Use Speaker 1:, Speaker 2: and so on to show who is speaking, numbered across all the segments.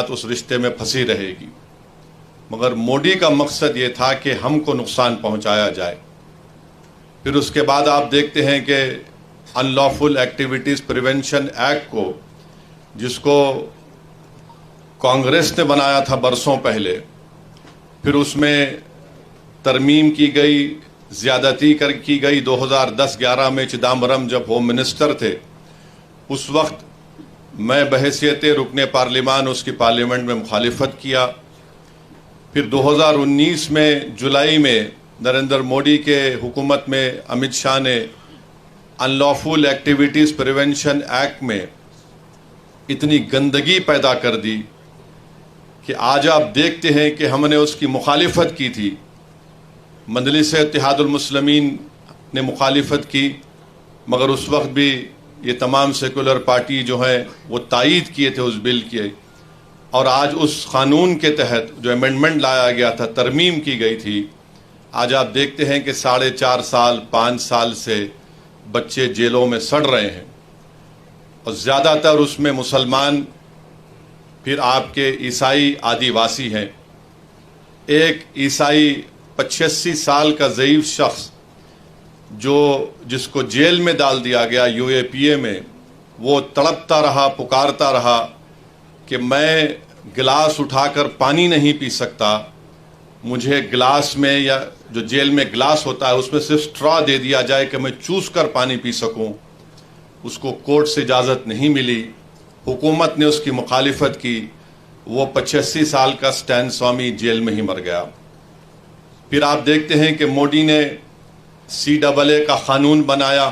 Speaker 1: साथ उस रिश्ते में फंसी रहेगी। मगर मोदी का मकसद ये था कि हमको नुकसान पहुंचाया जाए। फिर उसके बाद आप देखते हैं कि अनलॉफुल एक्टिविटीज़ प्रिवेंशन एक्ट को, जिसको कांग्रेस ने बनाया था बरसों पहले, फिर उसमें तरमीम की गई, ज़्यादती की गई। 2010-11 में चिदम्बरम जब होम मिनिस्टर थे, उस वक्त मैं बहैसियत रुकने पार्लिमान उसकी पार्लियामेंट में मुखालिफत किया। फिर 2019 में जुलाई में नरेंद्र मोदी के हुकूमत में अमित शाह ने अनलॉफुल एक्टिविटीज़ प्रिवेंशन एक्ट में इतनी गंदगी पैदा कर दी कि आज आप देखते हैं कि हमने उसकी मुखालिफत की थी। मजलिस इत्तेहादुल मुस्लिमीन ने मुखालिफत की, मगर उस वक्त भी ये तमाम सेकुलर पार्टी जो है वो तायीद किए थे उस बिल के। और आज उस कानून के तहत जो अमेंडमेंट लाया गया था, तरमीम की गई थी, आज आप देखते हैं कि 4.5 साल 5 साल से बच्चे जेलों में सड़ रहे हैं, और ज़्यादातर उसमें मुसलमान, फिर आपके ईसाई, आदिवासी हैं। एक ईसाई 85 साल का ज़ईफ़ शख्स जिसको जेल में डाल दिया गया UAPA में, वो तड़पता रहा, पुकारता रहा कि मैं गिलास उठाकर पानी नहीं पी सकता, मुझे गिलास में, या जो जेल में गिलास होता है उसमें सिर्फ स्ट्रॉ दे दिया जाए कि मैं चूस कर पानी पी सकूं। उसको कोर्ट से इजाज़त नहीं मिली, हुकूमत ने उसकी मुखालिफत की, वो 85 साल का स्टैन स्वामी जेल में ही मर गया। फिर आप देखते हैं कि मोदी ने CAA का क़ानून बनाया,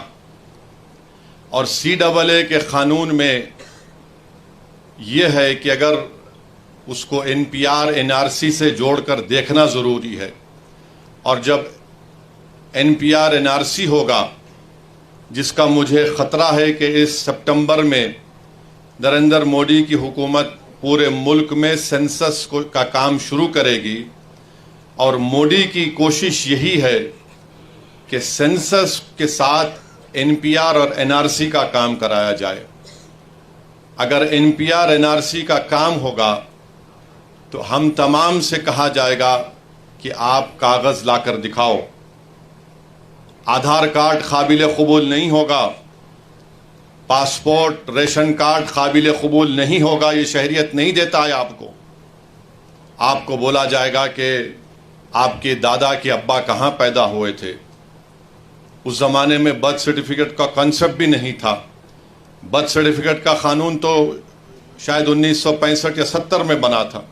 Speaker 1: और CAA के क़ानून में यह है कि अगर उसको NPR NRC से जोड़कर देखना ज़रूरी है, और जब NPR NRC होगा, जिसका मुझे ख़तरा है कि इस सितंबर में नरेंद्र मोदी की हुकूमत पूरे मुल्क में सेंसस का काम शुरू करेगी, और मोदी की कोशिश यही है कि सेंसस के साथ NPR और NRC का काम कराया जाए। अगर NPR NRC का काम होगा तो हम तमाम से कहा जाएगा कि आप कागज़ लाकर दिखाओ। आधार कार्ड काबिल कबूल नहीं होगा, पासपोर्ट, रेशन कार्ड काबिल कबूल नहीं होगा, ये शहरियत नहीं देता है आपको। आपको बोला जाएगा कि आपके दादा के अब्बा कहाँ पैदा हुए थे। उस ज़माने में बर्थ सर्टिफिकेट का कॉन्सेप्ट भी नहीं था। बर्थ सर्टिफिकेट का क़ानून तो शायद 1965 या 70 में बना था।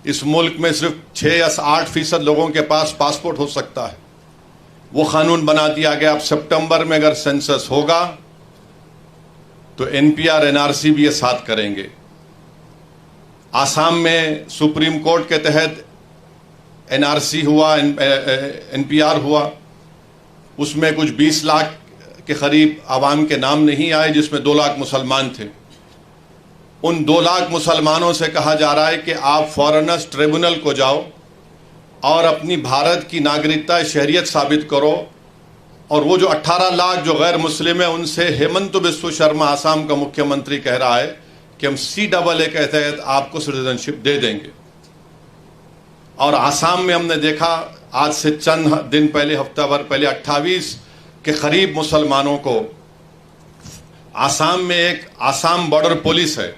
Speaker 1: इस मुल्क में सिर्फ 6 या 8% लोगों के पास पासपोर्ट हो सकता है। वो क़ानून बना दिया गया। अब सितंबर में अगर सेंसस होगा तो NPR NRC भी ये साथ करेंगे। आसाम में सुप्रीम कोर्ट के तहत NRC हुआ, NPR हुआ, उसमें कुछ 20 लाख के करीब आवाम के नाम नहीं आए, जिसमें 2 लाख मुसलमान थे। उन 2 लाख मुसलमानों से कहा जा रहा है कि आप फॉरेनर्स ट्रिब्यूनल को जाओ और अपनी भारत की नागरिकता, शहरियत साबित करो। और वो जो 18 लाख जो गैर मुस्लिम है, उनसे हेमंत बिस्व शर्मा आसाम का मुख्यमंत्री कह रहा है कि हम CAA के तहत आपको सिटीजनशिप दे देंगे। और आसाम में हमने देखा आज से चंद दिन पहले, हफ्ता भर पहले, 28 के करीब मुसलमानों को, आसाम में एक आसाम बॉर्डर पुलिस है,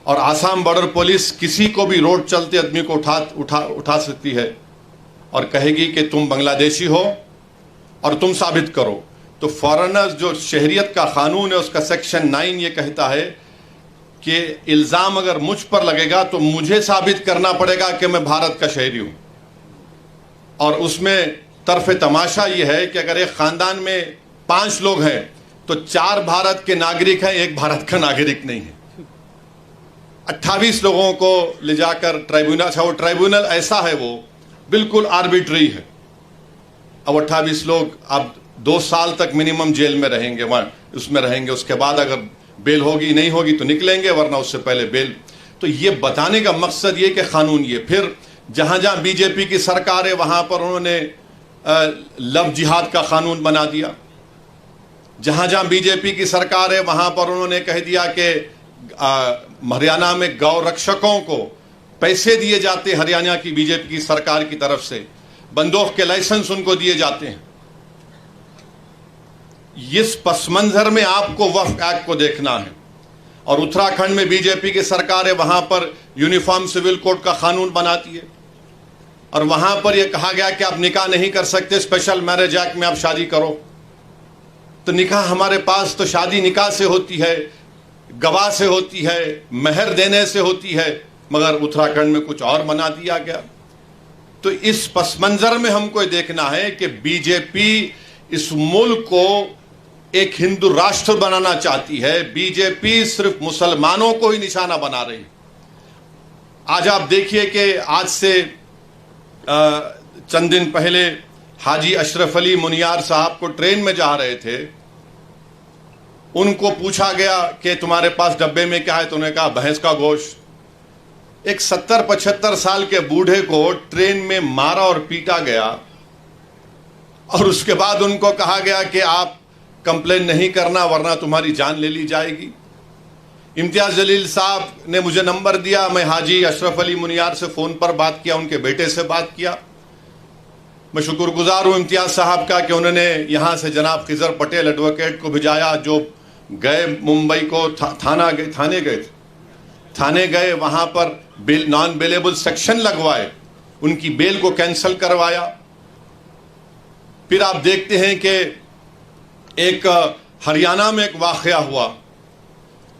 Speaker 1: और आसाम बॉर्डर पुलिस किसी को भी रोड चलते आदमी को उठा सकती है और कहेगी कि तुम बांग्लादेशी हो और तुम साबित करो। तो फॉरेनर्स, जो शहरियत का कानून है, उसका सेक्शन 9 ये कहता है कि इल्ज़ाम अगर मुझ पर लगेगा तो मुझे साबित करना पड़ेगा कि मैं भारत का शहरी हूँ। और उसमें तरफ तमाशा ये है कि अगर एक ख़ानदान में 5 लोग हैं तो 4 भारत के नागरिक हैं, 1 भारत का नागरिक नहीं है। 28 लोगों को ले जाकर ट्राइब्यूनल, अच्छा वो ट्राइब्यूनल ऐसा है, वो बिल्कुल आर्बिट्री है। अब 28 लोग अब 2 साल तक मिनिमम जेल में रहेंगे, वहाँ उसमें रहेंगे। उसके बाद अगर बेल होगी, नहीं होगी तो निकलेंगे, वरना उससे पहले बेल। तो ये बताने का मकसद ये कि कानून ये। फिर जहाँ जहाँ बीजेपी की सरकार है वहाँ पर उन्होंने लव जिहाद का कानून बना दिया। जहाँ जहाँ बीजेपी की सरकार है वहाँ पर उन्होंने कह दिया कि हरियाणा में गौ रक्षकों को पैसे दिए जाते, हरियाणा की बीजेपी की सरकार की तरफ से बंदूक के लाइसेंस उनको दिए जाते हैं। इस पस मंजर में आपको वक्फ एक्ट को देखना है। और उत्तराखंड में बीजेपी की सरकार है, वहां पर यूनिफॉर्म सिविल कोड का कानून बनाती है और वहां पर यह कहा गया कि आप निकाह नहीं कर सकते, स्पेशल मैरिज एक्ट में आप शादी करो। तो निकाह हमारे पास तो शादी निकाह से होती है, गवाह से होती है, महर देने से होती है, मगर उत्तराखंड में कुछ और बना दिया गया। तो इस पस मंजर में हमको देखना है कि बीजेपी इस मुल्क को एक हिंदू राष्ट्र बनाना चाहती है। बीजेपी सिर्फ मुसलमानों को ही निशाना बना रही। आज आप देखिए कि आज से चंद दिन पहले हाजी अशरफ अली मुनियार साहब को ट्रेन में जा रहे थे, उनको पूछा गया कि तुम्हारे पास डब्बे में क्या है, तो उन्होंने कहा भैंस का गोश्त। एक 70-75 साल के बूढ़े को ट्रेन में मारा और पीटा गया और उसके बाद उनको कहा गया कि आप कंप्लेन नहीं करना वरना तुम्हारी जान ले ली जाएगी। इम्तियाज जलील साहब ने मुझे नंबर दिया, मैं हाजी अशरफ अली मुनियार से फोन पर बात किया, उनके बेटे से बात किया। मैं शुक्रगुजार हूं इम्तियाज साहब का कि उन्होंने यहां से जनाब खिजर पटेल एडवोकेट को भिजाया, जो गए मुंबई को थाने गए, वहां पर नॉन बेलेबल सेक्शन लगवाए, उनकी बेल को कैंसिल करवाया। फिर आप देखते हैं कि एक हरियाणा में एक वाकया हुआ,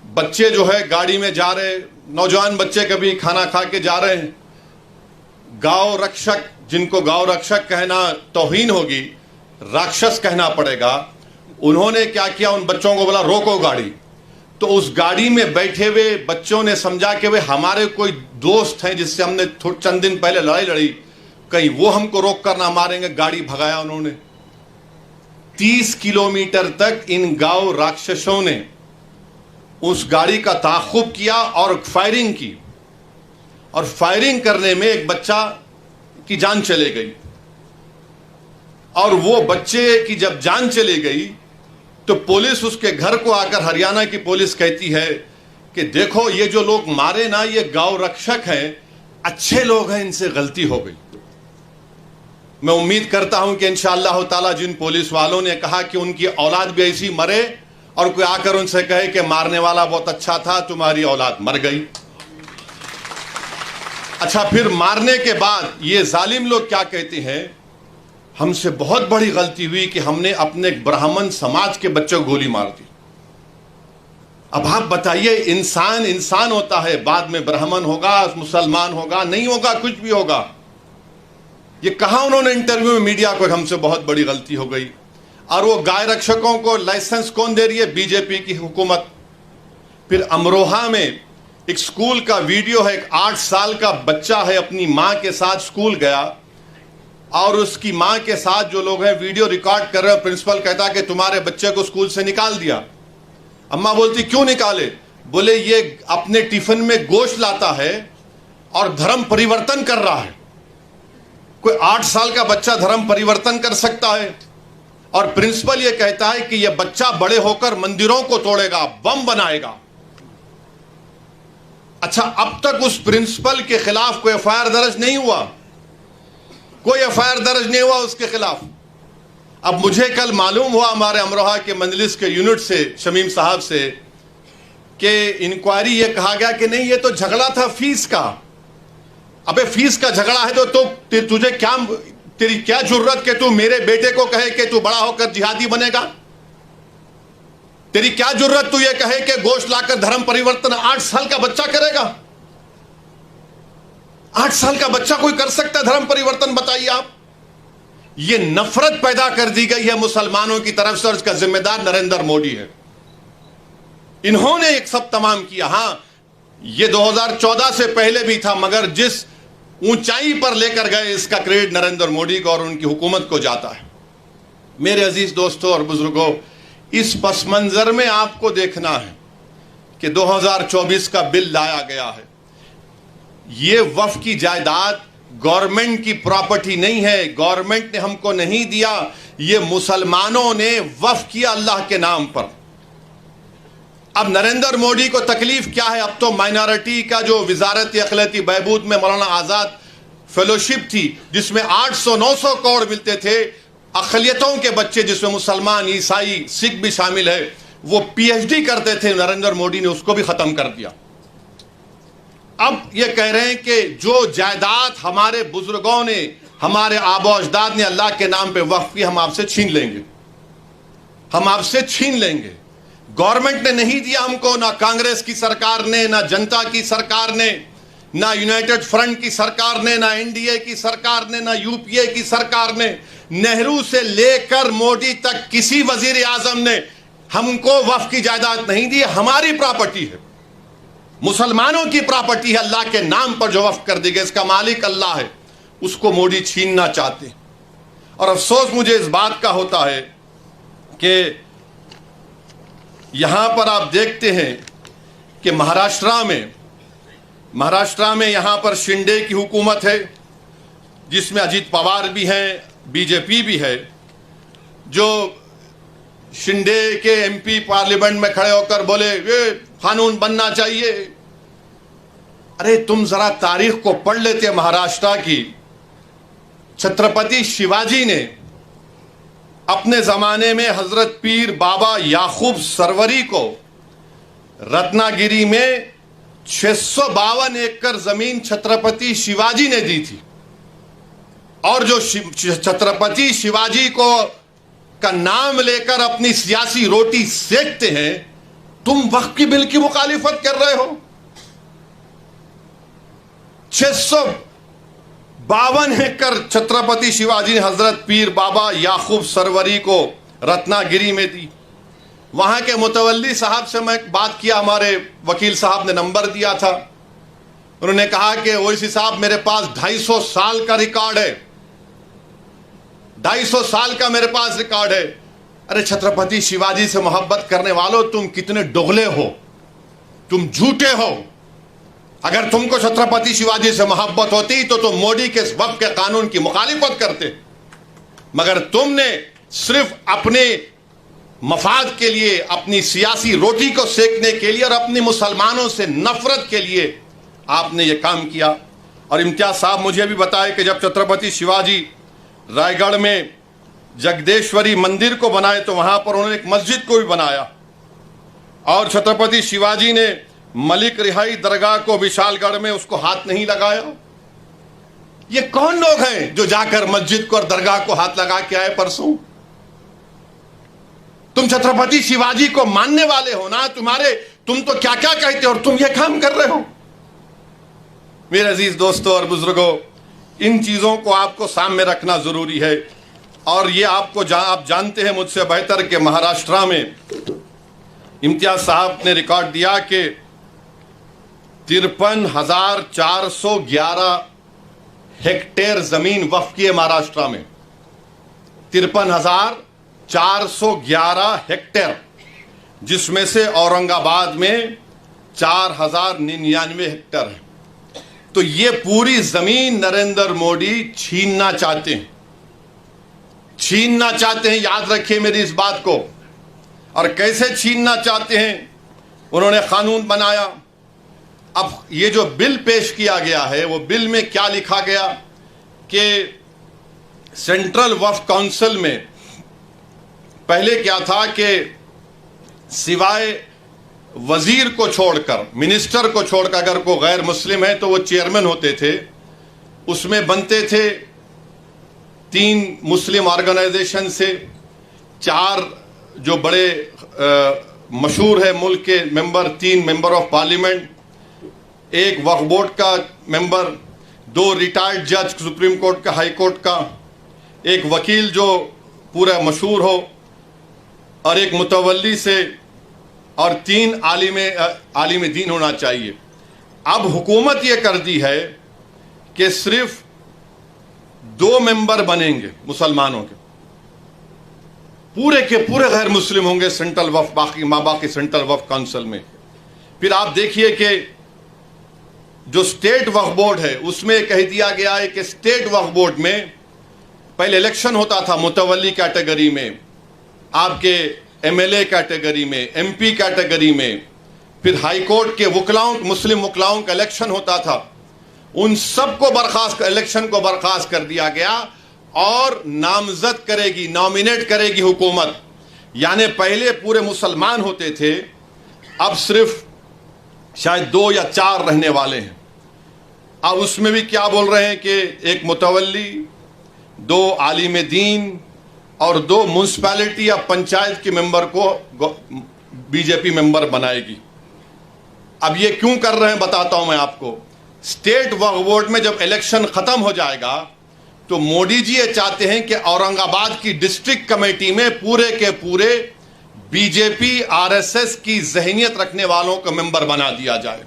Speaker 1: बच्चे जो है गाड़ी में जा रहे, नौजवान बच्चे कभी खाना खा के जा रहे हैं, गांव रक्षक, जिनको गांव रक्षक कहना तौहीन होगी, राक्षस कहना पड़ेगा, उन्होंने क्या किया, उन बच्चों को बोला रोको गाड़ी। तो उस गाड़ी में बैठे हुए बच्चों ने समझा कि वे हमारे कोई दोस्त हैं जिससे हमने चंद दिन पहले लड़ाई लड़ी, कहीं वो हमको रोक कर ना मारेंगे, गाड़ी भगाया उन्होंने। 30 किलोमीटर तक इन गांव राक्षसों ने उस गाड़ी का ताक़ुब किया और फायरिंग की, और फायरिंग करने में एक बच्चा की जान चली गई। और वो बच्चे की जब जान चली गई तो पुलिस उसके घर को आकर, हरियाणा की पुलिस कहती है कि देखो ये जो लोग मारे ना, ये गांव रक्षक हैं, अच्छे लोग हैं, इनसे गलती हो गई। मैं उम्मीद करता हूं कि इंशाअल्लाह ताला जिन पुलिस वालों ने कहा कि उनकी औलाद भी ऐसी मरे और कोई आकर उनसे कहे कि मारने वाला बहुत अच्छा था, तुम्हारी औलाद मर गई। अच्छा, फिर मारने के बाद ये जालिम लोग क्या कहते हैं, हमसे बहुत बड़ी गलती हुई कि हमने अपने ब्राह्मण समाज के बच्चों को गोली मार दी। अब आप बताइए, इंसान इंसान होता है, बाद में ब्राह्मण होगा, मुसलमान होगा, नहीं होगा, कुछ भी होगा। ये कहा उन्होंने इंटरव्यू में मीडिया को, हमसे बहुत बड़ी गलती हो गई। और वो गाय रक्षकों को लाइसेंस कौन दे रही है? बीजेपी की हुकूमत। फिर अमरोहा में एक स्कूल का वीडियो है, एक 8 साल का बच्चा है, अपनी मां के साथ स्कूल गया और उसकी मां के साथ जो लोग हैं वीडियो रिकॉर्ड कर रहे हैं। प्रिंसिपल कहता कि तुम्हारे बच्चे को स्कूल से निकाल दिया। अम्मा बोलती क्यों निकाले? बोले ये अपने टिफिन में गोश्त लाता है और धर्म परिवर्तन कर रहा है। कोई 8 साल का बच्चा धर्म परिवर्तन कर सकता है? और प्रिंसिपल ये कहता है कि यह बच्चा बड़े होकर मंदिरों को तोड़ेगा, बम बनाएगा। अच्छा, अब तक उस प्रिंसिपल के खिलाफ कोई एफआईआर दर्ज नहीं हुआ, कोई एफआईआर दर्ज नहीं हुआ उसके खिलाफ। अब मुझे कल मालूम हुआ हमारे अमरोहा के मंजलिस के यूनिट से, शमीम साहब से, कि इंक्वायरी ये कहा गया कि नहीं ये तो झगड़ा था फीस का। अबे फीस का झगड़ा है तो तुझे क्या, तेरी क्या जरूरत कि तू मेरे बेटे को कहे कि तू बड़ा होकर जिहादी बनेगा? तेरी क्या जरूरत तू ये कहे कि गोश्त लाकर धर्म परिवर्तन 8 साल का बच्चा करेगा? 8 साल का बच्चा कोई कर सकता है धर्म परिवर्तन? बताइए आप। ये नफरत पैदा कर दी गई है मुसलमानों की तरफ से और इसका जिम्मेदार नरेंद्र मोदी है। इन्होंने एक सब तमाम किया। हां, ये 2014 से पहले भी था, मगर जिस ऊंचाई पर लेकर गए इसका क्रेडिट नरेंद्र मोदी को और उनकी हुकूमत को जाता है। मेरे अजीज दोस्तों और बुजुर्गों, इस पस मंजर में आपको देखना है कि 2024 का बिल लाया गया है। ये वक्फ की जायदाद गवर्नमेंट की प्रॉपर्टी नहीं है, गवर्नमेंट ने हमको नहीं दिया, ये मुसलमानों ने वक्फ किया अल्लाह के नाम पर। अब नरेंद्र मोदी को तकलीफ क्या है? अब तो माइनॉरिटी का जो वजारत अखिलती बहबूद में मौलाना आज़ाद फेलोशिप थी, जिसमें 800-900 करोड़ मिलते थे, अक़लियतों के बच्चे जिसमें मुसलमान, ईसाई, सिख भी शामिल है, वो पीएचडी करते थे, नरेंद्र मोदी ने उसको भी ख़त्म कर दिया। अब ये कह रहे हैं कि जो जायदाद हमारे बुजुर्गों ने, हमारे आबो अजदाद ने अल्लाह के नाम पे वक्फ की, हम आपसे छीन लेंगे, हम आपसे छीन लेंगे। गवर्नमेंट ने नहीं दिया हमको, ना कांग्रेस की सरकार ने, ना जनता की सरकार ने, ना यूनाइटेड फ्रंट की सरकार ने, ना एनडीए की सरकार ने, ना यूपीए की सरकार ने, नेहरू से लेकर मोदी तक किसी वजीर आजम ने हमको वक्फ की जायदाद नहीं दी। हमारी प्रॉपर्टी है, मुसलमानों की प्रॉपर्टी है, अल्लाह के नाम पर जो वक्फ कर दी गई, इसका मालिक अल्लाह है, उसको मोदी छीनना चाहते हैं। और अफसोस मुझे इस बात का होता है कि यहां पर आप देखते हैं कि महाराष्ट्र में यहां पर शिंदे की हुकूमत है, जिसमें अजीत पवार भी हैं, बीजेपी भी है। जो शिंदे के एमपी पार्लियामेंट में खड़े होकर बोले ये कानून बनना चाहिए। अरे तुम जरा तारीख को पढ़ लेते महाराष्ट्र की। छत्रपति शिवाजी ने अपने जमाने में हजरत पीर बाबा याकूब सरवरी को रत्नागिरी में 652 एकड़ जमीन छत्रपति शिवाजी ने दी थी। और जो छत्रपति शिवाजी को का नाम लेकर अपनी सियासी रोटी सेकते हैं, तुम वक्फ की बिल की मुखालिफत कर रहे हो। 652 एकड़ छत्रपति शिवाजी ने हजरत पीर बाबा याकूब सरवरी को रत्नागिरी में दी। वहां के मुतवल्ली साहब से मैं बात किया, हमारे वकील साहब ने नंबर दिया था। उन्होंने कहा कि ओवैसी साहब मेरे पास 250 साल का रिकॉर्ड है, 250 साल का मेरे पास रिकॉर्ड है। अरे छत्रपति शिवाजी से मोहब्बत करने वालों, तुम कितने दोगले हो, तुम झूठे हो। अगर तुमको छत्रपति शिवाजी से मोहब्बत होती तो तुम मोदी के वक्फ के कानून की मुखालिफत करते, मगर तुमने सिर्फ अपने मफाद के लिए, अपनी सियासी रोटी को सेकने के लिए और अपने मुसलमानों से नफरत के लिए आपने ये काम किया। और इम्तियाज साहब मुझे भी बताए कि जब छत्रपति शिवाजी रायगढ़ में जगदेश्वरी मंदिर को बनाए तो वहां पर उन्होंने एक मस्जिद को भी बनाया। और छत्रपति शिवाजी ने मलिक रिहाई दरगाह को विशालगढ़ में उसको हाथ नहीं लगाया। ये कौन लोग हैं जो जाकर मस्जिद को और दरगाह को हाथ लगा के आए परसों? तुम छत्रपति शिवाजी को मानने वाले हो ना, तुम तो क्या क्या कहते हो और तुम ये काम कर रहे हो। मेरे अजीज दोस्तों और बुजुर्गों, इन चीजों को आपको सामने रखना जरूरी है। और ये आप जानते हैं मुझसे बेहतर कि महाराष्ट्र में इम्तियाज साहब ने रिकॉर्ड दिया कि 53,411 हेक्टेयर जमीन वक्फ की है महाराष्ट्र में। 53,411 हेक्टेयर, जिसमें से औरंगाबाद में 4,099 हेक्टेयर है। तो ये पूरी जमीन नरेंद्र मोदी छीनना चाहते हैं, याद रखिए मेरी इस बात को। और कैसे छीनना चाहते हैं? उन्होंने कानून बनाया। अब ये जो बिल पेश किया गया है, वो बिल में क्या लिखा गया कि सेंट्रल वक्फ काउंसिल में पहले क्या था कि सिवाय वजीर को छोड़कर, मिनिस्टर को छोड़कर अगर कोई गैर मुस्लिम है तो वो चेयरमैन होते थे। उसमें बनते थे 3 मुस्लिम ऑर्गेनाइजेशन से, 4 जो बड़े मशहूर है मुल्क के member, 3 member of parliament, 1 Waqf board का मेंबर, 2 रिटायर्ड जज सुप्रीम कोर्ट का, हाई कोर्ट का, 1 वकील जो पूरा मशहूर हो, और 1 मुतवल्ली से, और 3 आलिम दीन होना चाहिए। अब हुकूमत ये कर दी है कि सिर्फ 2 मेंबर बनेंगे मुसलमानों के, पूरे के पूरे गैर मुस्लिम होंगे सेंट्रल वक्फ, बाकी सेंट्रल वक्फ काउंसिल में। फिर आप देखिए कि जो स्टेट वक्फ बोर्ड है उसमें कह दिया गया है कि स्टेट वक्फ बोर्ड में पहले इलेक्शन होता था मुतवल्ली कैटेगरी में, आपके एमएलए कैटेगरी में, एमपी कैटेगरी में, फिर हाईकोर्ट के वकलाओं, मुस्लिम वकलाओं का इलेक्शन होता था, उन सबको बर्खास्त, इलेक्शन को बर्खास्त कर दिया गया और नामजद करेगी, नॉमिनेट करेगी हुकूमत। यानी पहले पूरे मुसलमान होते थे, अब सिर्फ शायद 2 या 4 रहने वाले हैं। अब उसमें भी क्या बोल रहे हैं कि एक मुतवल्ली, 2 आलिम दीन और 2 म्यूनसिपैलिटी या पंचायत के मेंबर को बीजेपी मेंबर बनाएगी। अब ये क्यों कर रहे हैं बताता हूं मैं आपको। स्टेट वक्फ बोर्ड में जब इलेक्शन खत्म हो जाएगा तो मोदी जी ये चाहते हैं कि औरंगाबाद की डिस्ट्रिक्ट कमेटी में पूरे के पूरे बीजेपी आरएसएस की जहनियत रखने वालों को मेंबर बना दिया जाए,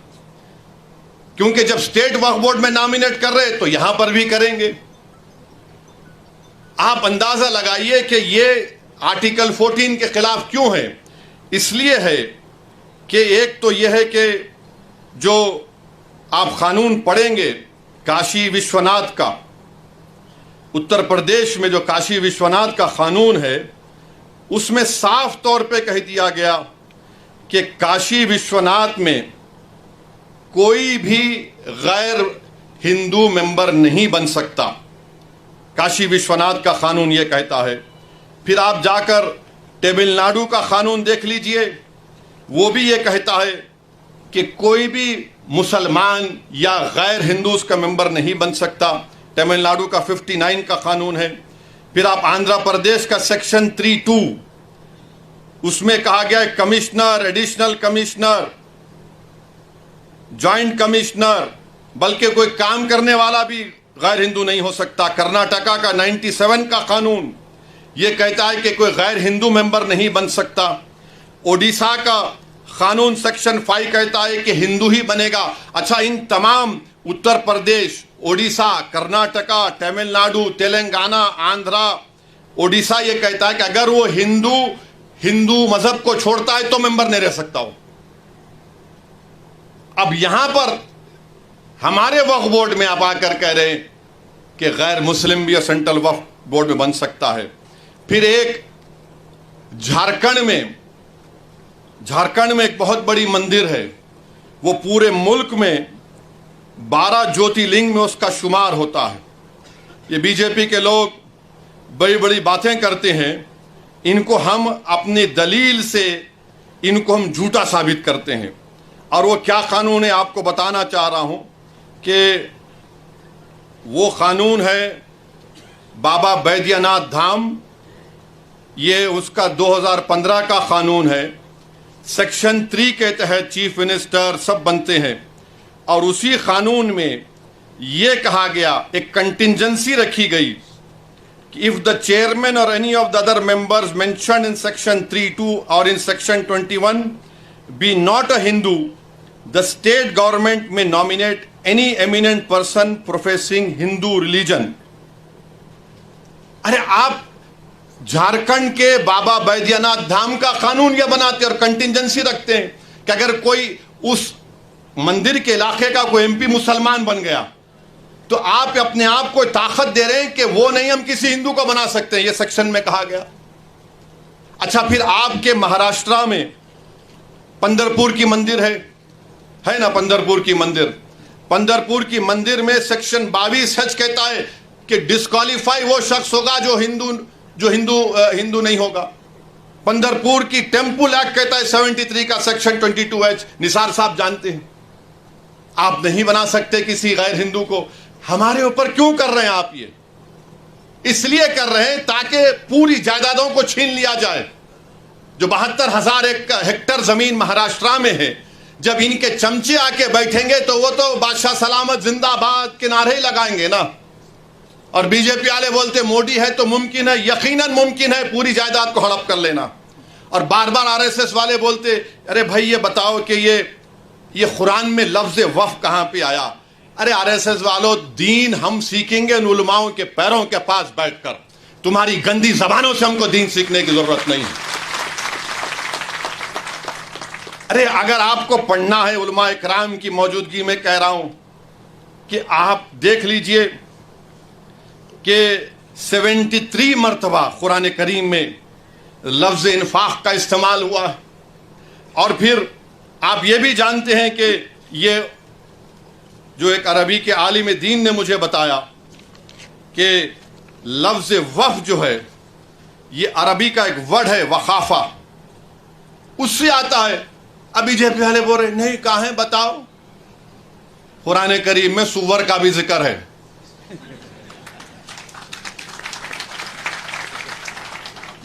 Speaker 1: क्योंकि जब स्टेट वक्फ बोर्ड में नॉमिनेट कर रहे तो यहां पर भी करेंगे। आप अंदाजा लगाइए कि ये आर्टिकल 14 के खिलाफ क्यों है। इसलिए है कि एक तो यह है कि जो आप कानून पढ़ेंगे काशी विश्वनाथ का, उत्तर प्रदेश में जो काशी विश्वनाथ का कानून है, उसमें साफ तौर पे कह दिया गया कि काशी विश्वनाथ में कोई भी गैर हिंदू मेंबर नहीं बन सकता। काशी विश्वनाथ का कानून ये कहता है। फिर आप जाकर तमिलनाडु का कानून देख लीजिए, वो भी ये कहता है कि कोई भी मुसलमान या गैर हिंदू उसका मेंबर नहीं बन सकता। तमिलनाडु का 59 का कानून है। फिर आप आंध्र प्रदेश का सेक्शन 3(2), उसमें कहा गया है commissioner, additional commissioner, joint commissioner, बल्कि कोई काम करने वाला भी गैर हिंदू नहीं हो सकता। कर्नाटका का 97 का कानून यह कहता है कि कोई गैर हिंदू मेंबर नहीं बन सकता। ओडिशा का कानून सेक्शन 5 कहता है कि हिंदू ही बनेगा। अच्छा, इन तमाम उत्तर प्रदेश, ओडिशा, कर्नाटका, तमिलनाडु, तेलंगाना, आंध्रा, ओडिशा ये कहता है कि अगर वो हिंदू मजहब को छोड़ता है तो मेंबर नहीं रह सकता हो। अब यहां पर हमारे वक्फ बोर्ड में आप आकर कह रहे हैं कि गैर मुस्लिम भी सेंट्रल वक्फ बोर्ड में बन सकता है। फिर एक झारखंड में एक बहुत बड़ी मंदिर है, वो पूरे मुल्क में 12 ज्योतिर्लिंग में उसका शुमार होता है। ये बीजेपी के लोग बड़ी बड़ी बातें करते हैं, इनको हम अपनी दलील से इनको हम झूठा साबित करते हैं। और वो क्या कानून है आपको बताना चाह रहा हूं कि वो कानून है बाबा बैद्यनाथ धाम। ये उसका 2015 का कानून है। सेक्शन 3 के तहत चीफ मिनिस्टर सब बनते हैं और उसी कानून में ये कहा गया, एक कंटिजेंसी रखी गई कि if the chairman or any of the other members mentioned in section 3(2) or in section 21 be not a Hindu, the state government may nominate any eminent person professing Hindu religion. अरे आप झारखंड के बाबा बैद्यनाथ धाम का कानून यह बनाते और कंटिजेंसी रखते हैं कि अगर कोई उस मंदिर के इलाके का कोई एमपी मुसलमान बन गया तो आप अपने आप को ताकत दे रहे हैं कि वो नहीं, हम किसी हिंदू को बना सकते हैं, ये सेक्शन में कहा गया। अच्छा, फिर आपके महाराष्ट्र में पंढरपुर की मंदिर है ना, पंढरपुर की मंदिर में सेक्शन 22H कहता है कि डिस्क्वालीफाई वो शख्स होगा जो हिंदू नहीं होगा। पंढरपुर की टेम्पल एक्ट कहता है 73 का सेक्शन 22H, निसार साहब जानते हैं। आप नहीं बना सकते किसी गैर हिंदू को। हमारे ऊपर क्यों कर रहे हैं आप ये? इसलिए कर रहे हैं ताकि पूरी जायदादों को छीन लिया जाए। जो 72,000 हेक्टेयर जमीन महाराष्ट्र में है, जब इनके चमचे आके बैठेंगे तो वो तो बादशाह सलामत जिंदाबाद के नारे ही लगाएंगे ना। और बीजेपी वाले बोलते मोदी है तो मुमकिन है, यकीनन मुमकिन है पूरी जायदाद को हड़प कर लेना। और बार बार आरएसएस वाले बोलते अरे भाई ये बताओ कि ये कुरान में लफ्ज वफ कहां पे आया। अरे आरएसएस वालों, दीन हम सीखेंगे उन उलमाओं के पैरों के पास बैठकर। तुम्हारी गंदी जबानों से हमको दीन सीखने की जरूरत नहीं है। अरे अगर आपको पढ़ना है, उलमा इकराम की मौजूदगी में कह रहा हूं कि आप देख लीजिए कि 73 मरतबा कुरान करीम में लफ्ज़ इन्फाक का इस्तेमाल हुआ है। और फिर आप ये भी जानते हैं कि ये जो एक अरबी के आलिम दीन ने मुझे बताया कि लफ्ज़ वफ़ जो है ये अरबी का एक वर्ड है, वखाफा, उससे आता है। अभी जे पहले बोल रहे नहीं, कहाँ है बताओ। कुरान करीम में सुवर का भी जिक्र है।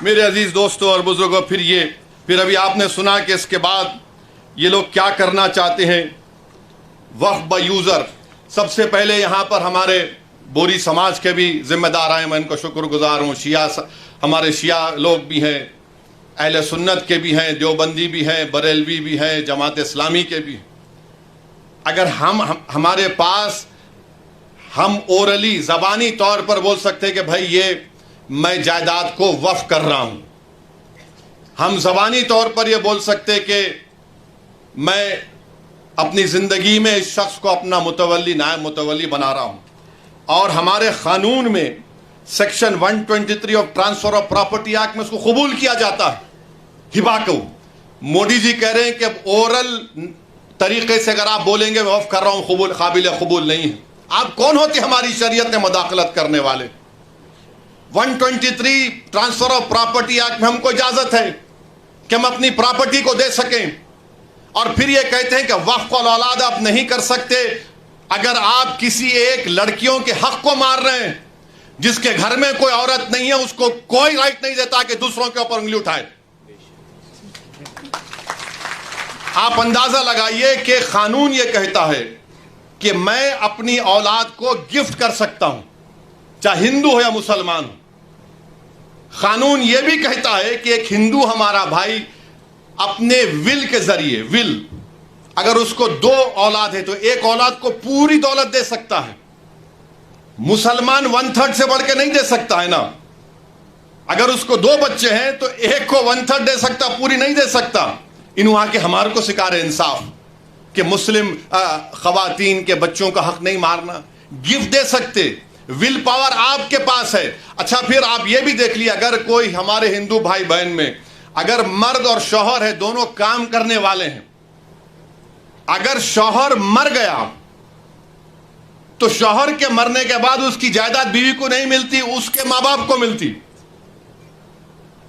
Speaker 1: मेरे अजीज दोस्तों और बुजुर्गों, फिर अभी आपने सुना कि इसके बाद ये लोग क्या करना चाहते हैं। वक्फ ब यूज़र, सबसे पहले यहाँ पर हमारे बोरी समाज के भी जिम्मेदार आए, मैं इनको शुक्रगुजार हूँ। हमारे शिया लोग भी हैं, अहले सुन्नत के भी हैं, देवबंदी भी हैं, बरेलवी भी हैं, जमात इस्लामी के भी। अगर हमारे पास हम ओरली ज़बानी तौर पर बोल सकते हैं कि भाई ये मैं जायदाद को वक्फ कर रहा हूँ, हम ज़बानी तौर पर ये बोल सकते कि मैं अपनी ज़िंदगी में इस शख्स को अपना मुतवल्ली, नायब मुतवल्ली बना रहा हूँ। और हमारे क़ानून में section 123 of transfer of property act में उसको कबूल किया जाता है, हिबा को। मोदी जी कह रहे हैं कि ओरल तरीके से अगर आप बोलेंगे मैं वफ़ कर रहा हूँ, कबूल काबिल कबूल नहीं है। आप कौन होते हमारी शरीयत में मदाखलत करने वाले। 123 ट्रांसफ़र ऑफ प्रॉपर्टी एक्ट में हमको इजाज़त है कि हम अपनी प्रॉपर्टी को दे सकें। और फिर ये कहते हैं कि वक्फ को औलाद आप नहीं कर सकते अगर आप किसी एक लड़कियों के हक को मार रहे हैं, जिसके घर में कोई औरत नहीं है, उसको कोई राइट नहीं देता कि दूसरों के ऊपर उंगली उठाए। आप अंदाजा लगाइए कि कानून ये कहता है कि मैं अपनी औलाद को गिफ्ट कर सकता हूं, चाहे हिंदू हो या मुसलमान हो। कानून ये भी कहता है कि एक हिंदू हमारा भाई अपने विल के जरिए, विल, अगर उसको 2 औलाद है तो एक औलाद को पूरी दौलत दे सकता है। मुसलमान 1/3 से बढ़ के नहीं दे सकता है ना। अगर उसको 2 बच्चे हैं तो एक को 1/3 दे सकता, पूरी नहीं दे सकता। इन वहां के हमारे को सिखा रहे इंसाफ कि मुस्लिम खवातीन के बच्चों का हक नहीं मारना, गिफ्ट दे सकते। विल पावर आपके पास है। अच्छा, फिर आप ये भी देख लिया, अगर कोई हमारे हिंदू भाई बहन में अगर मर्द और शौहर है, दोनों काम करने वाले हैं, अगर शौहर मर गया तो शौहर के मरने के बाद उसकी जायदाद बीवी को नहीं मिलती, उसके मां बाप को मिलती।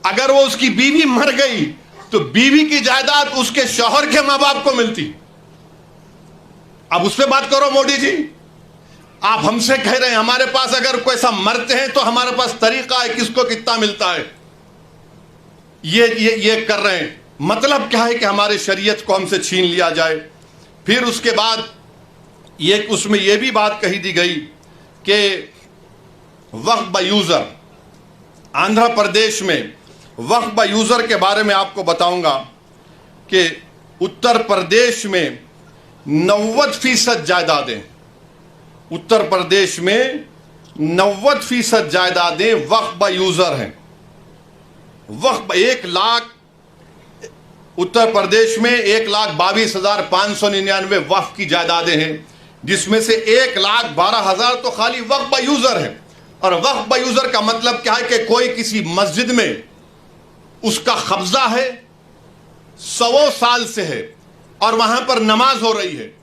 Speaker 1: अगर वो उसकी बीवी मर गई तो बीवी की जायदाद उसके शौहर के मां बाप को मिलती। अब उस पर बात करो मोदी जी। आप हमसे कह रहे हैं हमारे पास अगर कोई ऐसा मरते हैं तो हमारे पास तरीका है किसको कितना मिलता है। ये कर रहे हैं। मतलब क्या है कि हमारे शरीयत को हमसे छीन लिया जाए। फिर उसके बाद ये उसमें यह भी बात कही दी गई कि वक्फ ब यूज़र, आंध्र प्रदेश में वक्फ ब यूज़र के बारे में आपको बताऊंगा कि उत्तर प्रदेश में 90% जायदादें, उत्तर प्रदेश में 90% जायदादें वक्फ ब यूज़र हैं। वक्फ 1 लाख, उत्तर प्रदेश में 1,22,599 वक्फ की जायदादें हैं, जिसमें से 1,12,000 तो खाली वक्फ ब यूज़र है। और वक्फ ब यूज़र का मतलब क्या है कि कोई किसी मस्जिद में उसका कब्जा है, 100 साल से है और वहां पर नमाज हो रही है,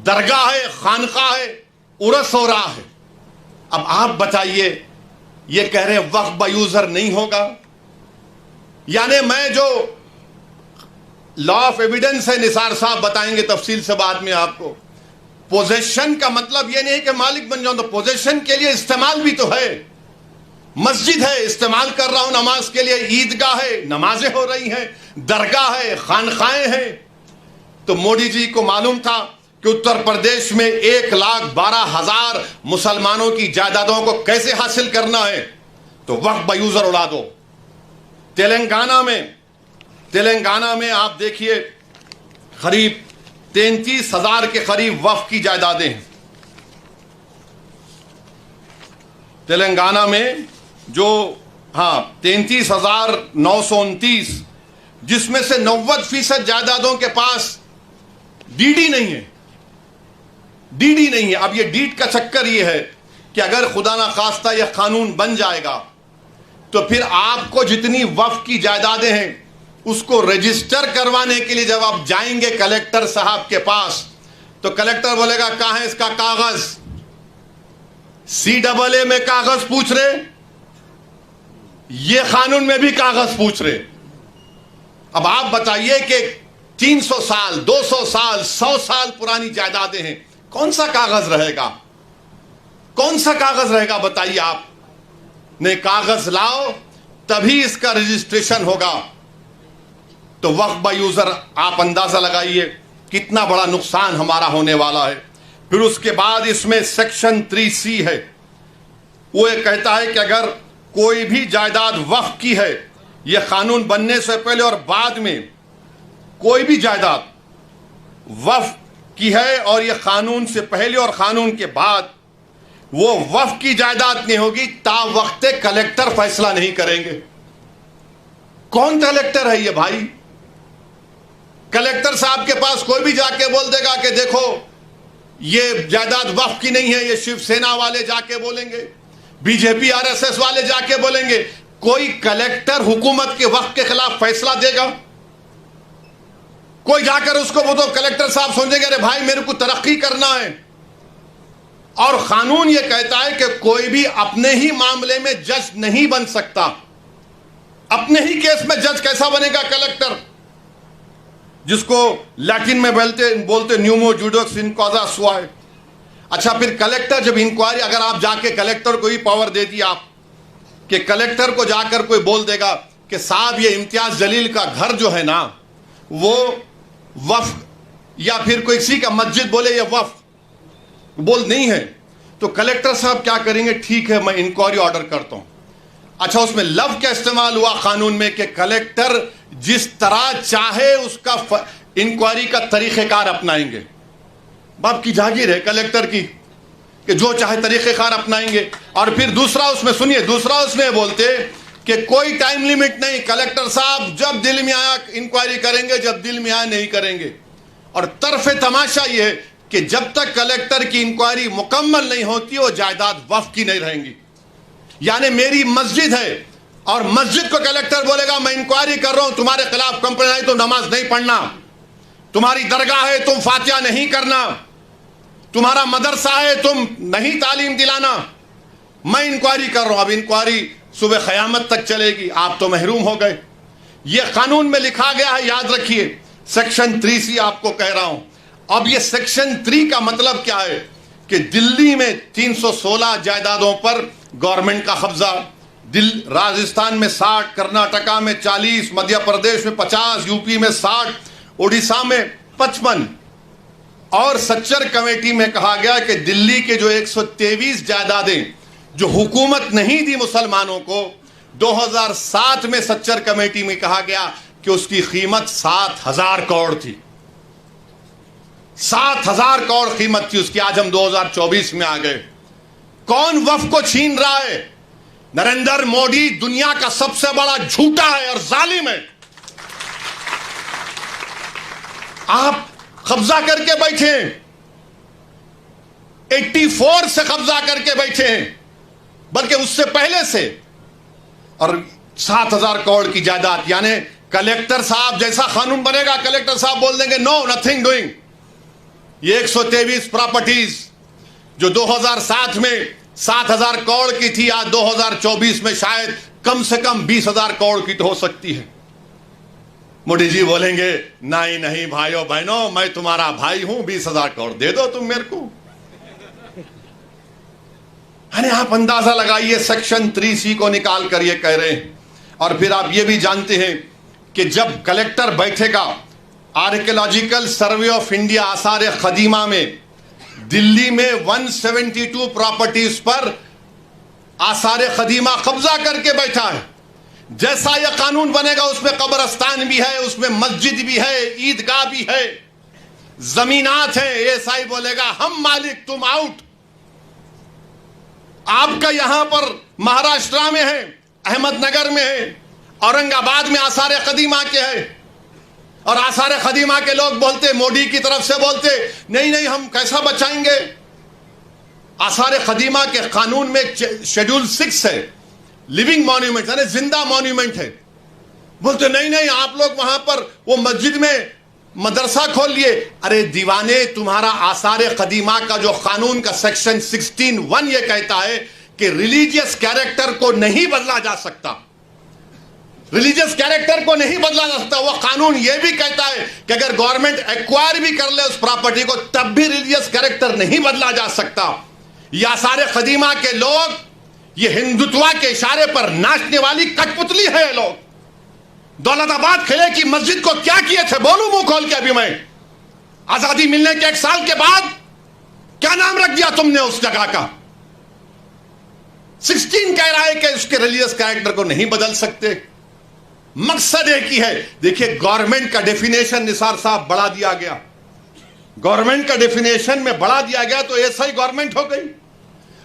Speaker 1: दरगाह है, खानका है, उर्स हो रहा है। अब आप बताइए, ये कह रहे हैं वक्फ ब यूज़र नहीं होगा। यानी मैं जो लॉ ऑफ एविडेंस है, निसार साहब बताएंगे तफसील से बाद में आपको। पोजेशन का मतलब यह नहीं है कि मालिक बन जाऊं, तो पोजेशन के लिए इस्तेमाल भी तो है। मस्जिद है, इस्तेमाल कर रहा हूं नमाज के लिए, ईदगाह है, नमाजें हो रही हैं, दरगाह है, खानखाएं हैं। तो मोदी जी को मालूम था कि उत्तर प्रदेश में 1,12,000 मुसलमानों की जायदादों को कैसे हासिल करना है, तो वक्फ ब यूज़र उड़ा दो। तेलंगाना में आप देखिए करीब 33,000 के करीब वक्फ की जायदादें हैं। तेलंगाना में जो 33,929, जिसमें से 90% जायदादों के पास डीडी नहीं है। डीडी नहीं है। अब ये डीड का चक्कर ये है कि अगर खुदा ना खास्ता यह कानून बन जाएगा तो फिर आपको जितनी वक्फ की जायदादें हैं उसको रजिस्टर करवाने के लिए जब आप जाएंगे कलेक्टर साहब के पास, तो कलेक्टर बोलेगा कहां है इसका कागज। CAA में कागज पूछ रहे, ये कानून में भी कागज पूछ रहे। अब आप बताइए कि 300 साल, 200 साल, 100 साल पुरानी जायदादें हैं, कौन सा कागज रहेगा? कौन सा कागज रहेगा बताइए आप। नहीं, कागज लाओ तभी इसका रजिस्ट्रेशन होगा। तो वक्फ बाय यूजर आप अंदाजा लगाइए कितना बड़ा नुकसान हमारा होने वाला है। फिर उसके बाद इसमें सेक्शन 3C है, वो ये कहता है कि अगर कोई भी जायदाद वक्फ की है, यह कानून बनने से पहले और बाद में कोई भी जायदाद वक्फ की है और यह कानून से पहले और कानून के बाद वो वक्फ की जायदाद नहीं होगी ता वक्ते कलेक्टर फैसला नहीं करेंगे। कौन कलेक्टर है ये भाई? कलेक्टर साहब के पास कोई भी जाके बोल देगा कि देखो ये जायदाद वक्फ की नहीं है, ये शिवसेना वाले जाके बोलेंगे, बीजेपी RSS वाले जाके बोलेंगे। कोई कलेक्टर हुकूमत के वक्फ के खिलाफ फैसला देगा? कोई जाकर उसको, वो तो कलेक्टर साहब सोचेंगे अरे भाई मेरे को तरक्की करना है। और कानून ये कहता है कि कोई भी अपने ही मामले में जज नहीं बन सकता। अपने ही केस में जज कैसा बनेगा कलेक्टर, जिसको लैटिन में बोलते न्यूमो जुडोक्स इन कॉजा सुआए। अच्छा, फिर कलेक्टर जब इंक्वायरी, अगर आप जाके कलेक्टर को ही पावर दे दी आप कि कलेक्टर को जाकर कोई बोल देगा कि साहब ये इम्तियाज जलील का घर जो है ना वो वक्फ, या फिर कोई किसी का मस्जिद बोले ये वक्फ बोल नहीं है, तो कलेक्टर साहब क्या करेंगे? ठीक है, मैं इंक्वायरी ऑर्डर करता हूं। अच्छा, उसमें लव का इस्तेमाल हुआ कानून में कि कलेक्टर जिस तरह चाहे उसका इंक्वायरी का तरीक़ेकार अपनाएंगे। बाप की जागीर है कलेक्टर की कि जो चाहे तरीक़ेकार अपनाएंगे। और फिर दूसरा उसमें सुनिए, दूसरा उसमें बोलते कि कोई टाइम लिमिट नहीं, कलेक्टर साहब जब दिल में आया इंक्वायरी करेंगे, जब दिल में आया नहीं करेंगे। और तरफे तमाशा यह है कि जब तक कलेक्टर की इंक्वायरी मुकम्मल नहीं होती वो जायदाद वक्फ की नहीं रहेंगी। यानी मेरी मस्जिद है और मस्जिद को कलेक्टर बोलेगा मैं इंक्वायरी कर रहा हूं, तुम्हारे खिलाफ कंप्लेंट आई तो नमाज नहीं पढ़ना, तुम्हारी दरगाह है तुम फातिहा नहीं करना, तुम्हारा मदरसा है तुम नहीं तालीम दिलाना, मैं इंक्वायरी कर रहा हूं। अब इंक्वायरी सुबह क़यामत तक चलेगी, आप तो महरूम हो गए। यह कानून में लिखा गया है, याद रखिए। सेक्शन 3C आपको कह रहा हूं। अब यह सेक्शन 3 का मतलब क्या है कि दिल्ली में 316 जायदादों पर गवर्नमेंट का कब्जा, राजस्थान में 60, कर्नाटका में 40, मध्य प्रदेश में 50, यूपी में 60, उड़ीसा में 55। और सच्चर कमेटी में कहा गया कि दिल्ली के जो 123 जायदादें जो हुकूमत नहीं दी मुसलमानों को, 2007 में सच्चर कमेटी में कहा गया कि उसकी कीमत 7,000 करोड़ थी। 7,000 करोड़ कीमत थी उसकी। आज हम 2024 में आ गए। कौन वक्फ को छीन रहा है? नरेंद्र मोदी दुनिया का सबसे बड़ा झूठा है और जालिम है। आप कब्जा करके बैठे हैं, 84 से कब्जा करके बैठे हैं, बल्कि उससे पहले से। और 7,000 करोड़ की जायदाद, यानी कलेक्टर साहब जैसा कानून बनेगा कलेक्टर साहब बोल देंगे नो नथिंग डूइंग। ये 123 प्रॉपर्टीज जो 2007 में 7,000 करोड़ की थी, आज 2024 में शायद कम से कम 20,000 करोड़ की तो हो सकती है। मोदी जी बोलेंगे नहीं नहीं भाइयों बहनों, मैं तुम्हारा भाई हूं, 20,000 करोड़ दे दो तुम मेरे को। अरे आप अंदाजा लगाइए, सेक्शन 3C को निकाल कर ये कह रहे हैं। और फिर आप ये भी जानते हैं कि जब कलेक्टर बैठेगा, आर्कियोलॉजिकल सर्वे ऑफ इंडिया आसार कदीमा में दिल्ली में 172 प्रॉपर्टीज पर आसार कदीमा कब्जा करके बैठा है। जैसा यह कानून बनेगा उसमें कब्रस्तान भी है, उसमें मस्जिद भी है, ईदगाह भी है, जमीनात है। एएसआई बोलेगा हम मालिक तुम आउट। आपका यहां पर महाराष्ट्र में है, अहमदनगर में है, औरंगाबाद में आसार कदीमा के है। और आसार कदीमा के लोग बोलते, मोदी की तरफ से बोलते नहीं नहीं हम कैसा बचाएंगे। आसार कदीमा के कानून में शेड्यूल 6 है लिविंग मॉन्यूमेंट, यानी जिंदा मॉन्यूमेंट है। बोलते नहीं नहीं, आप लोग वहां पर वो मस्जिद में मदरसा खोल लिए। अरे दीवाने, तुम्हारा आसार कदीमा का जो कानून का सेक्शन 16(1) ये कहता है कि रिलीजियस कैरेक्टर को नहीं बदला जा सकता, रिलीजियस कैरेक्टर को नहीं बदला जा सकता। वो कानून ये भी कहता है कि अगर गवर्नमेंट एक्वायर भी कर ले उस प्रॉपर्टी को, तब भी रिलीजियस कैरेक्टर नहीं बदला जा सकता। ये आसार कदीमा के लोग, ये हिंदुत्व के इशारे पर नाचने वाली कठपुतली है ये लोग। दौलताबाद किले की मस्जिद को क्या किए थे, बोलूं मुंह खोल के अभी मैं? आजादी मिलने के 1 साल के बाद क्या नाम रख दिया तुमने उस जगह का? 16 कह रहा है कि उसके रिलीजियस कैरेक्टर को नहीं बदल सकते। मकसद एक ही है। देखिए, गवर्नमेंट का डेफिनेशन निसार साहब बढ़ा दिया गया, गवर्नमेंट का डेफिनेशन में बढ़ा दिया गया, तो ऐसा ही गवर्नमेंट हो गई।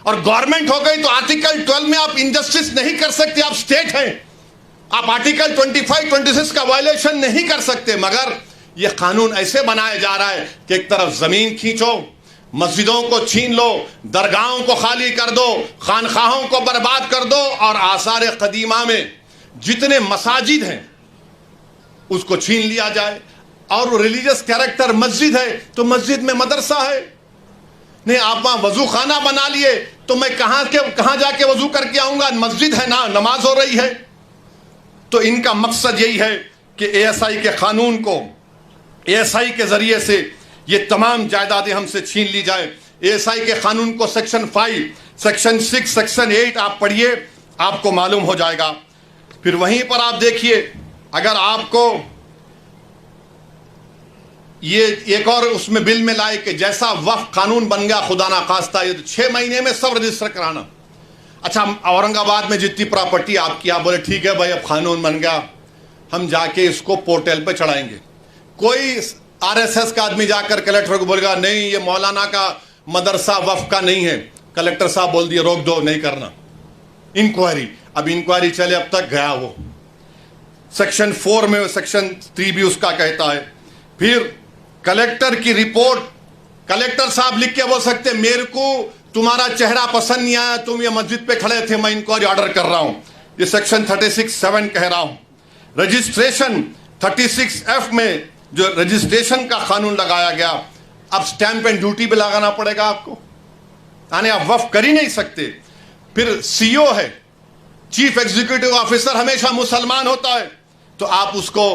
Speaker 1: और गवर्नमेंट हो गई तो आर्टिकल 12 में आप इंजस्टिस नहीं कर सकते, आप स्टेट हैं, आप आर्टिकल 25, 26 का वायलेशन नहीं कर सकते। मगर यह कानून ऐसे बनाया जा रहा है कि एक तरफ जमीन खींचो, मस्जिदों को छीन लो, दरगाहों को खाली कर दो, खानखाहों को बर्बाद कर दो, और आसार कदीमा में जितने मसाजिद हैं उसको छीन लिया जाए। और वो रिलीजियस कैरेक्टर मस्जिद है तो मस्जिद में मदरसा है। नहीं, आप वहां वजू खाना बना लिए तो मैं कहां जाके वजू करके आऊंगा? मस्जिद है ना, नमाज हो रही है। तो इनका मकसद यही है कि ASI के कानून को, ASI के जरिए से ये तमाम जायदादें हमसे छीन ली जाए। ASI के कानून को सेक्शन 5, सेक्शन 6, सेक्शन 8 आप पढ़िए, आपको मालूम हो जाएगा। फिर वहीं पर आप देखिए, अगर आपको ये एक और उसमें बिल में लाए कि जैसा वक्फ कानून बन गया खुदा ना खास्ता, ये तो 6 महीने में सब रजिस्टर कराना। अच्छा, औरंगाबाद में जितनी प्रॉपर्टी आपकी, आप बोले ठीक है भाई अब कानून बन गया, हम जाके इसको पोर्टल पे चढ़ाएंगे। कोई RSS का आदमी जाकर कलेक्टर को बोलेगा नहीं ये मौलाना का मदरसा वक्फ का नहीं है, कलेक्टर साहब बोल दिए रोक दो, नहीं करना इंक्वायरी। अब इंक्वायरी चले, अब तक गया वो। सेक्शन 4 में सेक्शन 3 भी उसका कहता है। फिर कलेक्टर की रिपोर्ट, कलेक्टर साहब लिख के बोल सकते मेरे को तुम्हारा चेहरा पसंद नहीं आया, तुम ये मस्जिद पे खड़े थे, मैं इंक्वायरी ऑर्डर कर रहा हूं। ये सेक्शन 36(7) कह रहा हूं। रजिस्ट्रेशन 36(f) में जो रजिस्ट्रेशन का कानून लगाया गया, अब स्टैंप एंड ड्यूटी पे लगाना पड़ेगा आपको, यानी आप वक्फ कर ही नहीं सकते। फिर CO है, चीफ एग्जीक्यूटिव ऑफिसर, हमेशा मुसलमान होता है, तो आप उसको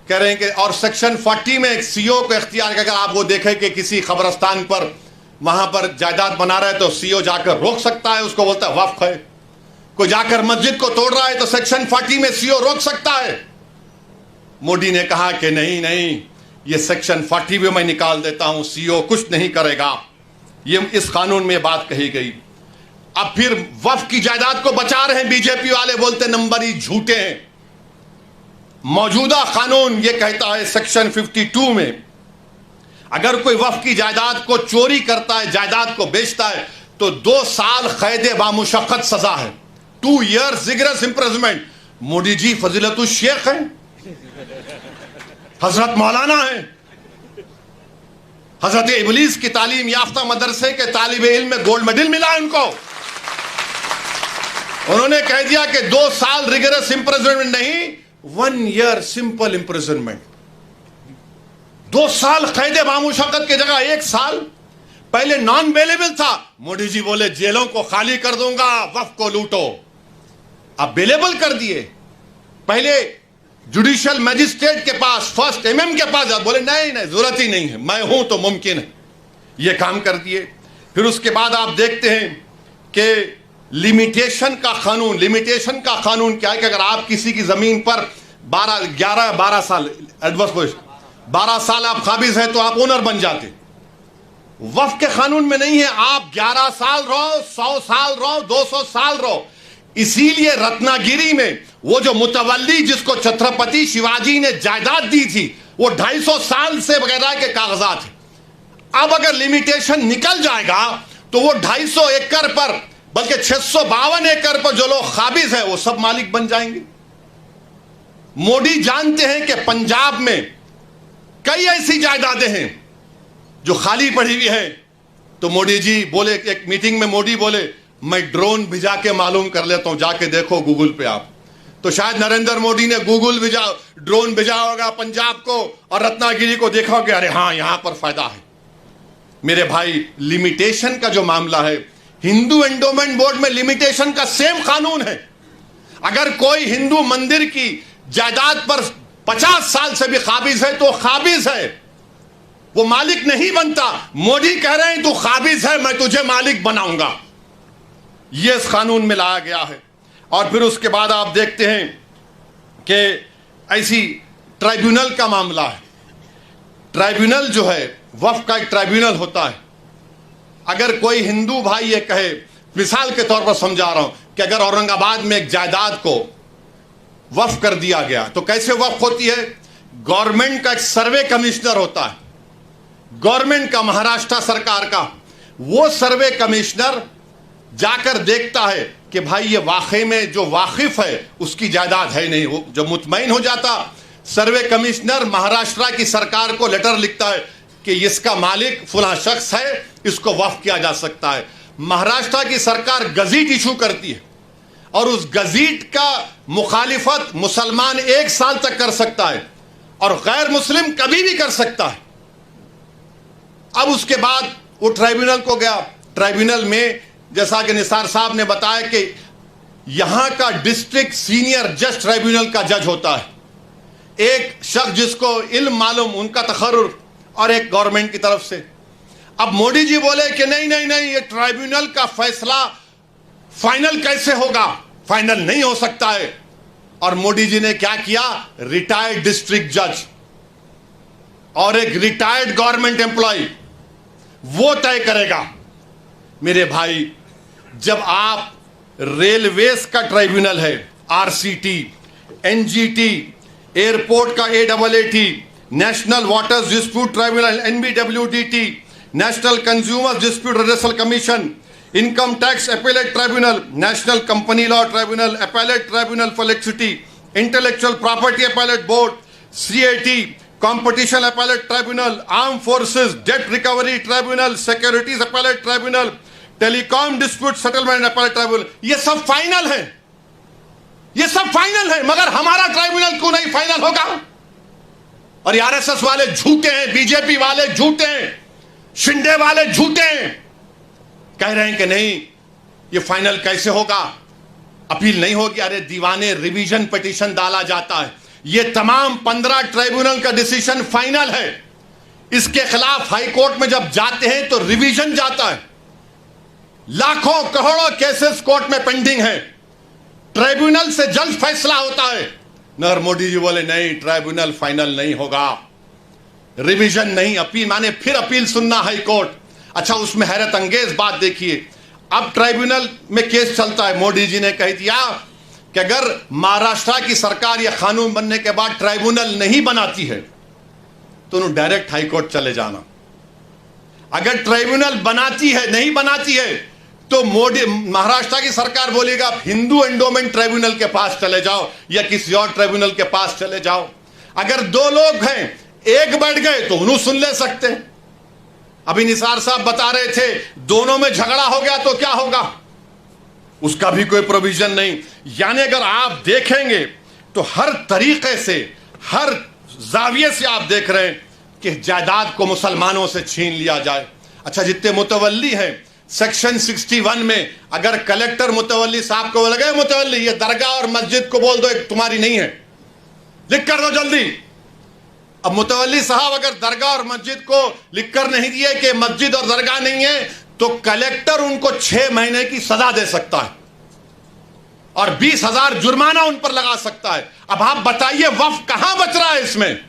Speaker 1: कह रहे हैं कि, और सेक्शन 40 में CO को इख्तियार कि अगर आप वो देखें कि किसी कब्रस्तान पर वहां पर जायदाद बना रहा है तो CO जाकर रोक सकता है, उसको बोलता है वक्फ है। कोई जाकर मस्जिद को तोड़ रहा है तो सेक्शन 40 में CO रोक सकता है। मोदी ने कहा कि नहीं नहीं, ये सेक्शन 40 भी मैं निकाल देता हूं, CO कुछ नहीं करेगा। ये इस कानून में बात कही गई। अब फिर वक्फ की जायदाद को बचा रहे हैं बीजेपी वाले, बोलते नंबर ही झूठे हैं। मौजूदा कानून ये कहता है सेक्शन 52 में, अगर कोई वक्फ की जायदाद को चोरी करता है, जायदाद को बेचता है, तो 2 साल कैद बामुशक्कत सजा है, 2 years rigorous imprisonment. Modi ji फजीलतुल Sheikh हैं, हजरत मौलाना है, हजरत इबलीस की तालीम याफ्ता मदरसे के तालिबे इल्म में गोल्ड मेडल मिला है उनको। उन्होंने कह दिया कि 2 साल रिगरस इंप्रिजनमेंट नहीं, 1 year सिंपल इंप्रिजनमेंट। 2 साल कैद बामुशक्कत की जगह 1 साल। पहले नॉन बेलेबल था, मोदी जी बोले जेलों को खाली कर दूंगा, वक्फ को लूटो। अब बेलेबल कर दिए। पहले जुडिशियल मैजिस्ट्रेट के पास, फर्स्ट MM के पास जा, बोले नहीं नहीं जरूरत ही नहीं है, मैं हूं तो मुमकिन है, ये काम कर दिए। फिर उसके बाद आप देखते हैं कि लिमिटेशन का कानून, लिमिटेशन का कानून क्या है कि अगर आप किसी की जमीन पर 12 साल एडवर्स 12 साल आप काबिज हैं तो आप ओनर बन जाते। वक्फ के कानून में नहीं है, आप 11 साल रहो, 100 साल रहो, 200 साल रहो। इसीलिए रत्नागिरी में वो जो मुतवल्ली जिसको छत्रपति शिवाजी ने जायदाद दी थी, वो 250 साल से वगैरह के कागजात है। अब अगर लिमिटेशन निकल जाएगा तो वो 250 एकड़ पर, बल्कि 652 एकड़ पर जो लोग काबिज है वो सब मालिक बन जाएंगे। मोदी जानते हैं कि पंजाब में कई ऐसी जायदादें हैं जो खाली पड़ी हुई है। तो मोदी जी बोले, एक मीटिंग में मोदी बोले मैं ड्रोन भिजा के मालूम कर लेता हूं, जाके देखो गूगल पे आप। तो शायद नरेंद्र मोदी ने ड्रोन भेजा होगा पंजाब को और रत्नागिरी को, देखा होगा अरे हाँ यहां पर फायदा है। मेरे भाई, लिमिटेशन का जो मामला है, हिंदू एंडोमेंट बोर्ड में लिमिटेशन का सेम कानून है। अगर कोई हिंदू मंदिर की जायदाद पर 50 साल से भी काबिज है तो काबिज है, वो मालिक नहीं बनता। मोदी कह रहे हैं तू काबिज है, मैं तुझे मालिक बनाऊंगा। यह इस कानून में लाया गया है। और फिर उसके बाद आप देखते हैं कि ऐसी ट्राइब्यूनल का मामला है। ट्राइब्यूनल जो है, वक्फ का एक ट्राइब्यूनल होता है। अगर कोई हिंदू भाई ये कहे, मिसाल के तौर पर समझा रहा हूं, कि अगर औरंगाबाद में एक जायदाद को वक्फ कर दिया गया तो कैसे वक्फ होती है? गवर्नमेंट का एक सर्वे कमिश्नर होता है, गवर्नमेंट का, महाराष्ट्र सरकार का। वो सर्वे कमिश्नर जाकर देखता है कि भाई ये वाकई में जो वाकिफ है उसकी जायदाद है नहीं। वो जब मुतमईन हो जाता, सर्वे कमिश्नर महाराष्ट्र की सरकार को लेटर लिखता है कि इसका मालिक फला शख्स है, इसको वक्फ किया जा सकता है। महाराष्ट्र की सरकार गजीट इशू करती है और उस गजीट का मुखालिफत मुसलमान 1 साल तक कर सकता है और गैर मुस्लिम कभी भी कर सकता है। अब उसके बाद वो ट्राइब्यूनल को गया। ट्राइब्यूनल में जैसा कि निसार साहब ने बताया कि यहां का डिस्ट्रिक्ट सीनियर जज ट्राइब्यूनल का जज होता है, एक शख्स जिसको इल्म मालूम, उनका तखर्रुर, और एक गवर्नमेंट की तरफ से। अब मोदी जी बोले कि नहीं नहीं नहीं, ये ट्राइब्यूनल का फैसला फाइनल कैसे होगा? फाइनल नहीं हो सकता है। और मोदी जी ने क्या किया? रिटायर्ड डिस्ट्रिक्ट जज और एक रिटायर्ड गवर्नमेंट एम्प्लॉय, वो तय करेगा। मेरे भाई, जब आप रेलवेज का ट्राइब्यूनल है, आरसीटी, एनजीटी, एयरपोर्ट का AIT, national waters dispute tribunal NBWDT, national consumers dispute redressal commission, income tax appellate tribunal, national company law tribunal, appellate tribunal for electricity, intellectual property appellate board, CAT, competition appellate tribunal, arm forces debt recovery tribunal, securities appellate tribunal, telecom dispute settlement appellate tribunal. ये सब final है, ये सब final है, मगर हमारा tribunal क्यों नहीं फाइनल होगा? और ये आरएसएस वाले झूठे हैं, बीजेपी वाले झूठे हैं, शिंदे वाले झूठे हैं, कह रहे हैं कि नहीं ये फाइनल कैसे होगा, अपील नहीं होगी। अरे दीवाने, रिवीजन पिटीशन डाला जाता है। ये तमाम 15 ट्राइब्यूनल का डिसीजन फाइनल है। इसके खिलाफ हाई कोर्ट में जब जाते हैं तो रिवीजन जाता है। लाखों करोड़ों केसेस कोर्ट में पेंडिंग है, ट्राइब्यूनल से जल्द फैसला होता है। नरेंद्र मोदी जी बोले नहीं, ट्राइब्यूनल फाइनल नहीं होगा, रिवीजन नहीं, अपील, माने फिर अपील सुनना हाई कोर्ट। अच्छा, उसमें हैरत अंगेज बात देखिए, अब ट्राइब्यूनल में केस चलता है। मोदी जी ने कह दिया कि अगर महाराष्ट्र की सरकार यह कानून बनने के बाद ट्राइब्यूनल नहीं बनाती है तो उन्हें डायरेक्ट हाई कोर्ट चले जाना। अगर ट्राइब्यूनल बनाती है, नहीं बनाती है, तो मोदी, महाराष्ट्र की सरकार बोलेगा हिंदू एंडोमेंट ट्राइब्यूनल के पास चले जाओ या किसी और ट्राइब्यूनल के पास चले जाओ। अगर 2 लोग हैं, एक बढ़ गए तो उन्हें सुन ले सकते हैं। अभी निसार साहब बता रहे थे, दोनों में झगड़ा हो गया तो क्या होगा, उसका भी कोई प्रोविजन नहीं। यानी अगर आप देखेंगे तो हर तरीके से, हर जाविये से आप देख रहे हैं कि जायदाद को मुसलमानों से छीन लिया जाए। अच्छा, जितने मुतवल्ली हैं, सेक्शन 61 में अगर कलेक्टर मुतवल्ली साहब को लगे, मुतवल्ली ये दरगाह और मस्जिद को बोल दो एक तुम्हारी नहीं है, लिख कर दो जल्दी। अब मुतवल्ली साहब अगर दरगाह और मस्जिद को लिख कर नहीं दिए कि मस्जिद और दरगाह नहीं है, तो कलेक्टर उनको 6 महीने की सजा दे सकता है और 20,000 जुर्माना उन पर लगा सकता है। अब आप बताइए वक्फ कहां बच रहा है इसमें?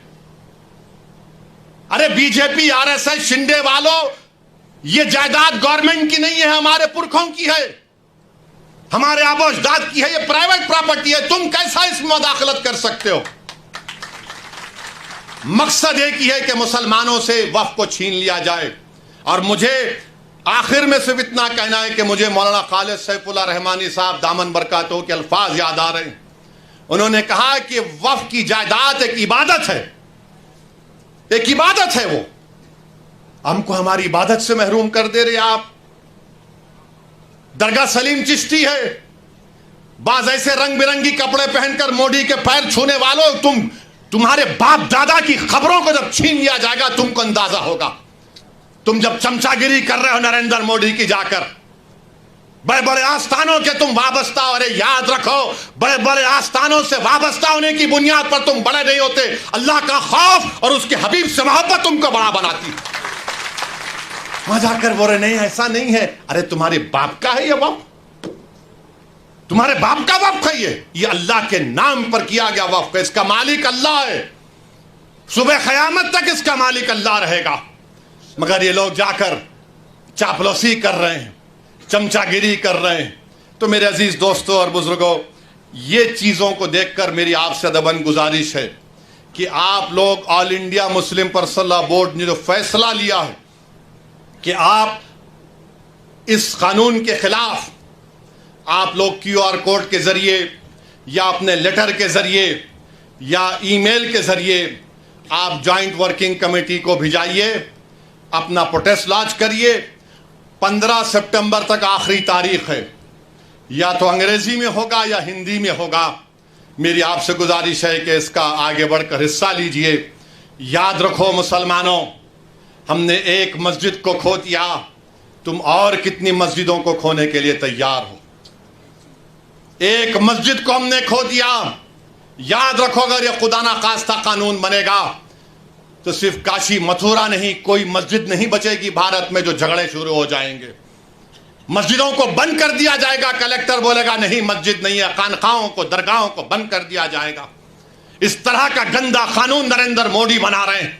Speaker 1: अरे बीजेपी, आरएसएस, शिंदे वालों, ये जायदाद गवर्नमेंट की नहीं है, हमारे पुरखों की है, हमारे आबो अजदाद की है, ये प्राइवेट प्रॉपर्टी है। तुम कैसा इसमें मुदाखलत कर सकते हो? मकसद एक ही है कि मुसलमानों से वक्फ को छीन लिया जाए। और मुझे आखिर में सिर्फ इतना कहना है कि मुझे मौलाना खालिद सैफुल्लाह रहमानी साहब दामन बरकातहू के अल्फाज याद आ रहे हैं। उन्होंने कहा कि वक्फ की जायदाद एक इबादत है, एक इबादत है। वो, हमको हमारी इबादत से महरूम कर दे रहे आप। दरगाह सलीम चिश्ती है। बाज ऐसे रंग बिरंगी कपड़े पहनकर मोदी के पैर छूने वालों, तुम्हारे बाप दादा की खबरों को जब छीन लिया जाएगा तुमको अंदाजा होगा। तुम जब चमचागिरी कर रहे हो नरेंद्र मोदी की जाकर, बड़े बड़े आस्थानों के तुम वाबस्ता, और याद रखो बड़े बड़े आस्थानों से वाबस्ता होने की बुनियाद पर तुम बड़े नहीं होते। अल्लाह का खौफ और उसके हबीब से मोहब्बत तुमको बड़ा बनाती। वहां जाकर बोले नहीं ऐसा नहीं है। अरे तुम्हारे बाप का है ये वक्फ, तुम्हारे बाप का वक्फ है ये अल्लाह के नाम पर किया गया वक्फ है। इसका मालिक अल्लाह है, सुबह क़यामत तक इसका मालिक अल्लाह रहेगा। मगर ये लोग जाकर चापलूसी कर रहे हैं, चमचागिरी कर रहे हैं। तो मेरे अजीज दोस्तों और बुजुर्गों, ये चीजों को देखकर मेरी आपसे अदबन गुजारिश है कि आप लोग all India Muslim personal law board ने जो फैसला लिया है कि आप इस कानून के खिलाफ आप लोग QR कोड के जरिए या अपने लेटर के जरिए या ईमेल के जरिए आप जॉइंट वर्किंग कमेटी को भिजाइए, अपना प्रोटेस्ट लॉन्च करिए। 15 सितंबर तक आखिरी तारीख है, या तो अंग्रेजी में होगा या हिंदी में होगा। मेरी आपसे गुजारिश है कि इसका आगे बढ़कर हिस्सा लीजिए। याद रखो मुसलमानों, हमने एक मस्जिद को खो दिया, तुम और कितनी मस्जिदों को खोने के लिए तैयार हो। एक मस्जिद को हमने खो दिया। याद रखो अगर यह खुदा ना खास्ता कानून बनेगा तो सिर्फ काशी मथुरा नहीं, कोई मस्जिद नहीं बचेगी भारत में जो झगड़े शुरू हो जाएंगे। मस्जिदों को बंद कर दिया जाएगा, कलेक्टर बोलेगा नहीं मस्जिद नहीं है, खानखाओं को दरगाहों को बंद कर दिया जाएगा। इस तरह का गंदा कानून नरेंद्र मोदी बना रहे हैं।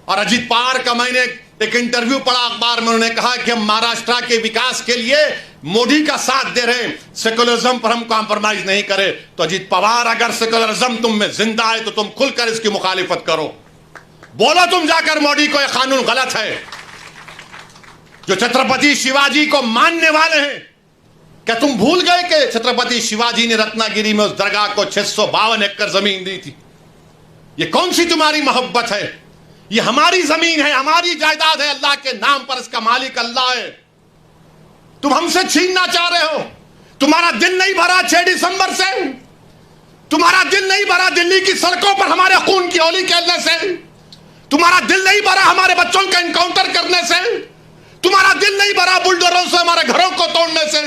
Speaker 1: और अजीत पवार का मैंने एक इंटरव्यू पढ़ा अखबार में, उन्होंने कहा कि हम महाराष्ट्र के विकास के लिए मोदी का साथ दे रहे हैं, सेकुलरिज्म पर हम कॉम्प्रोमाइज नहीं करें। तो अजीत पवार, अगर सेकुलरिज्म तुम में जिंदा है तो तुम खुलकर इसकी मुखालिफत करो, बोलो तुम जाकर मोदी को यह कानून गलत है। जो छत्रपति शिवाजी को मानने वाले हैं, क्या तुम भूल गए कि छत्रपति शिवाजी ने रत्नागिरी में उस दरगाह को 652 एकड़ जमीन दी थी? ये कौन सी तुम्हारी मोहब्बत है? ये हमारी जमीन है, हमारी जायदाद है, अल्लाह के नाम पर इसका मालिक अल्लाह है। तुम हमसे छीनना चाह रहे हो। तुम्हारा दिल नहीं भरा 6 दिसंबर से, तुम्हारा दिल नहीं भरा दिल्ली की सड़कों पर हमारे खून की होली खेलने से, तुम्हारा दिल नहीं भरा हमारे बच्चों का एनकाउंटर करने से, तुम्हारा दिल नहीं भरा बुलडोजरों से हमारे घरों को तोड़ने से,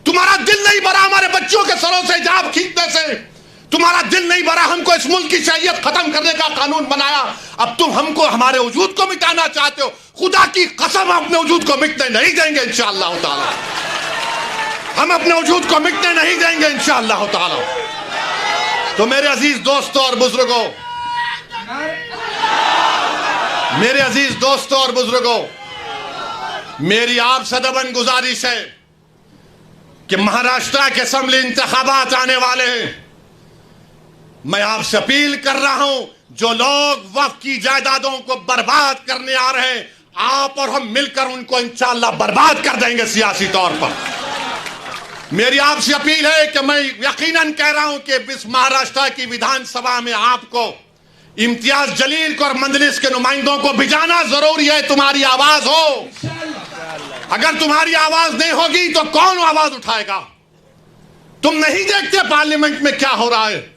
Speaker 1: तुम्हारा दिल नहीं भरा हमारे बच्चों के सरों से हिजाब खींचने से, तुम्हारा दिल नहीं भरा हमको इस मुल्क की शरीयत खत्म करने का कानून बनाया। अब तुम हमको हमारे वजूद को मिटाना चाहते हो। खुदा की कसम हम अपने वजूद को मिटने नहीं देंगे इंशाअल्लाह ताला। हम अपने वजूद को मिटने नहीं देंगे इंशाअल्लाह ताला। तो मेरे अजीज दोस्तों और बुजुर्गों, मेरे अजीज दोस्तों और बुजुर्गों, मेरी आपसे दबन गुजारिश है कि महाराष्ट्र के असेंबली इंतखाबात आने वाले हैं। मैं आपसे अपील कर रहा हूं, जो लोग वक्फ की जायदादों को बर्बाद करने आ रहे हैं, आप और हम मिलकर उनको इंशाअल्लाह बर्बाद कर देंगे सियासी तौर पर। मेरी आपसे अपील है कि मैं यकीनन कह रहा हूं कि इस महाराष्ट्र की विधानसभा में आपको इम्तियाज जलील को और मंजलिस के नुमाइंदों को भिजाना जरूरी है। तुम्हारी आवाज हो, अगर तुम्हारी आवाज नहीं होगी तो कौन आवाज उठाएगा? तुम नहीं देखते पार्लियामेंट में क्या हो रहा है?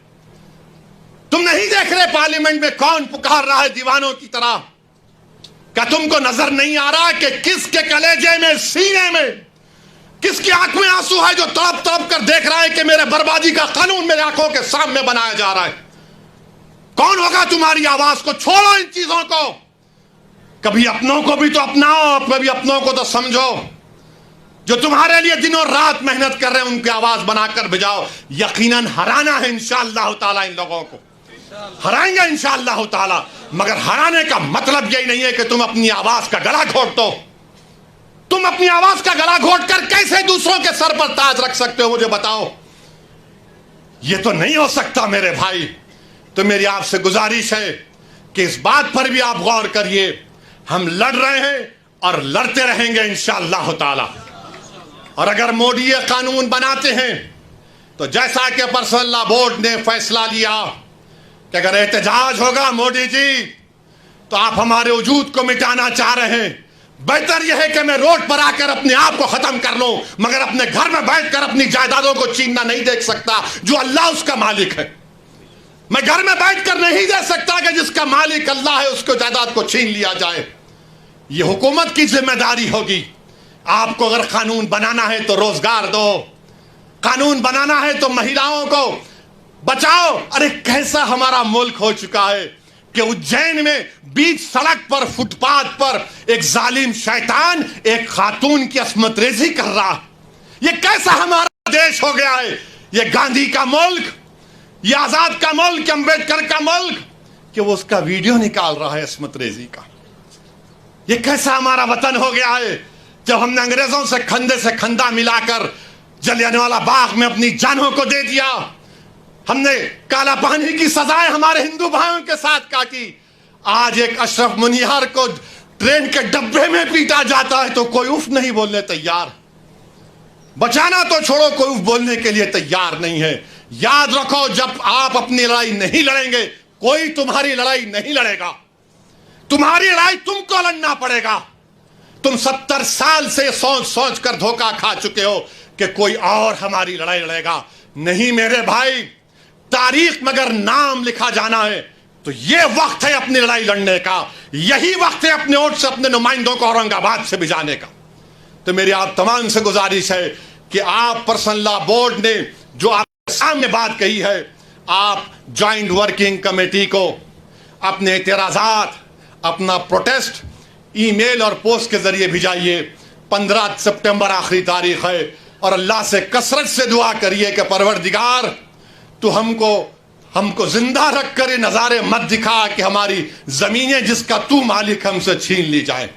Speaker 1: तुम नहीं देख रहे पार्लियामेंट में कौन पुकार रहा है दीवानों की तरह? क्या तुमको नजर नहीं आ रहा कि किसके कलेजे में, सीने में, किसकी आंख में आंसू है जो तड़प तड़प कर देख रहा है कि मेरे बर्बादी का कानून मेरे आंखों के सामने बनाया जा रहा है? कौन होगा तुम्हारी आवाज को? छोड़ो इन चीजों को। कभी अपनों को भी तो अपनाओ, कभी अपनों को तो समझो। जो तुम्हारे लिए दिनों रात मेहनत कर रहे हैं उनकी आवाज बनाकर भिजाओ। यकीनन हराना है इंशाअल्लाह ताला, इन लोगों को हराएंगे इंशाअल्लाह ताला। मगर हराने का मतलब यही नहीं है कि तुम अपनी आवाज का गला घोट दो। तुम अपनी आवाज का गला घोट कर कैसे दूसरों के सर पर ताज रख सकते हो, मुझे बताओ। यह तो नहीं हो सकता मेरे भाई। तो मेरी आपसे गुजारिश है कि इस बात पर भी आप गौर करिए। हम लड़ रहे हैं और लड़ते रहेंगे इंशाअल्लाह ताला। और अगर मोदी ये कानून बनाते हैं तो जैसा कि पर्सनल लॉ बोर्ड ने फैसला लिया कि अगर एहतजाज होगा मोदी जी तो आप हमारे वजूद को मिटाना चाह रहे हैं, बेहतर यह है कि मैं रोड पर आकर अपने आप को खत्म कर लूं, मगर अपने घर में बैठकर अपनी जायदादों को छीनना नहीं देख सकता जो अल्लाह उसका मालिक है। मैं घर में बैठकर नहीं दे सकता कि जिसका मालिक अल्लाह है उसको जायदाद को छीन लिया जाए। यह हुकूमत की जिम्मेदारी होगी। आपको अगर कानून बनाना है तो रोजगार दो, कानून बनाना है तो महिलाओं को बचाओ। अरे कैसा हमारा मुल्क हो चुका है कि उज्जैन में बीच सड़क पर फुटपाथ पर एक जालिम शैतान एक खातून की अस्मत रेजी कर रहा है। यह कैसा हमारा देश हो गया है? यह गांधी का मुल्क, यह आजाद का मुल्क, अंबेडकर का मुल्क, कि वो उसका वीडियो निकाल रहा है अस्मत रेजी का। यह कैसा हमारा वतन हो गया है जब हमने अंग्रेजों से खंदा मिलाकर जलियांवाला बाग में अपनी जानों को दे दिया। हमने काला पानी की सजाएं हमारे हिंदू भाइयों के साथ काटी। आज एक अशरफ मुनियार को ट्रेन के डब्बे में पीटा जाता है तो कोई उफ नहीं बोलने तैयार। बचाना तो छोड़ो, कोई उफ बोलने के लिए तैयार नहीं है। याद रखो, जब आप अपनी लड़ाई नहीं लड़ेंगे कोई तुम्हारी लड़ाई नहीं लड़ेगा। तुम्हारी लड़ाई तुमको लड़ना पड़ेगा। तुम 70 साल से सोच सोच कर धोखा खा चुके हो कि कोई और हमारी लड़ाई लड़ेगा। नहीं मेरे भाई, तारीख में अगर नाम लिखा जाना है तो यह वक्त है अपनी लड़ाई लड़ने का। यही वक्त है अपने वोट से अपने नुमाइंदों को औरंगाबाद से भिजाने का। तो मेरी आप तमाम से गुजारिश है कि आप पर्सनल लॉ बोर्ड ने जो आपके सामने बात कही है, आप ज्वाइंट वर्किंग कमेटी को अपने एतराजात, अपना प्रोटेस्ट ईमेल और पोस्ट के जरिए भिजाइए। 15 सितंबर आखिरी तारीख है और अल्लाह से कसरत से दुआ करिए कि परवरदिगार तो हमको जिंदा रख कर ये नज़ारे मत दिखा कि हमारी जमीनें जिसका तू मालिक हमसे छीन ली जाए।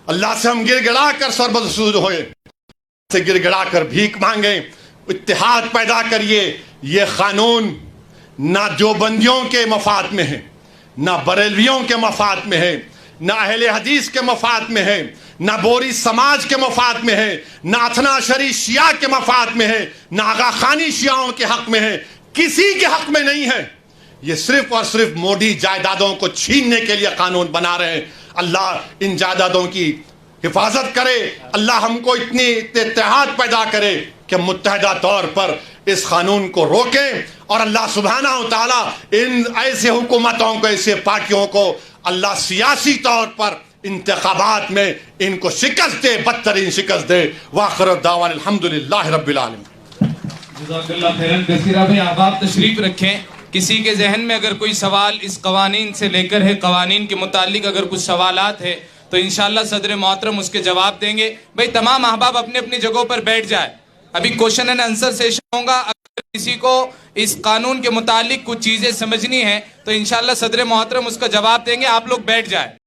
Speaker 1: अल्लाह से हम गिड़गिड़ा कर सरबसूद होए, से गिड़गिड़ा कर भीख मांगे, इत्तेहाद पैदा करिए। ये कानून ना देवबंदियों के मफाद में है, ना बरेलवियों के मफाद में है, ना अहले हदीस के मफाद में है, ना बोरी समाज के मफाद में है, ना अथना शरी शिया के मफाद में है, ना आगा खानी शियाओं के हक में है, किसी के हक में नहीं है। ये सिर्फ और सिर्फ मोदी जायदादों को छीनने के लिए कानून बना रहे हैं। अल्लाह इन जायदादों की हिफाजत करे। अल्लाह हमको इतनी इत्तेहाद पैदा करे कि मुत्तहदा तौर पर इस कानून को रोकें और अल्लाह सुब्हानहू व तआला इन ऐसे हुकूमतों को, ऐसे पार्टियों को अल्लाह सियासी तौर पर इंतखाबात में इनको शिकस्त दे, बदतरीन शिकस्त दे। वाखिर दावाना अल्हम्दुलिल्लाहि रब्बिल आलमीन।
Speaker 2: जज़ाकल्लाह खैरन कसीरा भाई, आप तशरीफ रखें। किसी के जहन में अगर कोई सवाल इस कवानीन से लेकर है, कवानीन के मुतालिक अगर कुछ सवालात है तो इंशाअल्लाह सदर मोहतरम उसके जवाब देंगे। भाई तमाम अहबाब अपने अपनी जगहों पर बैठ जाए। अभी क्वेश्चन एंड आंसर सेशन होगा। अगर किसी को इस कानून के मुतालिक कुछ चीजें समझनी है तो इंशाअल्लाह सदर मोहतरम उसका जवाब देंगे। आप लोग बैठ जाए।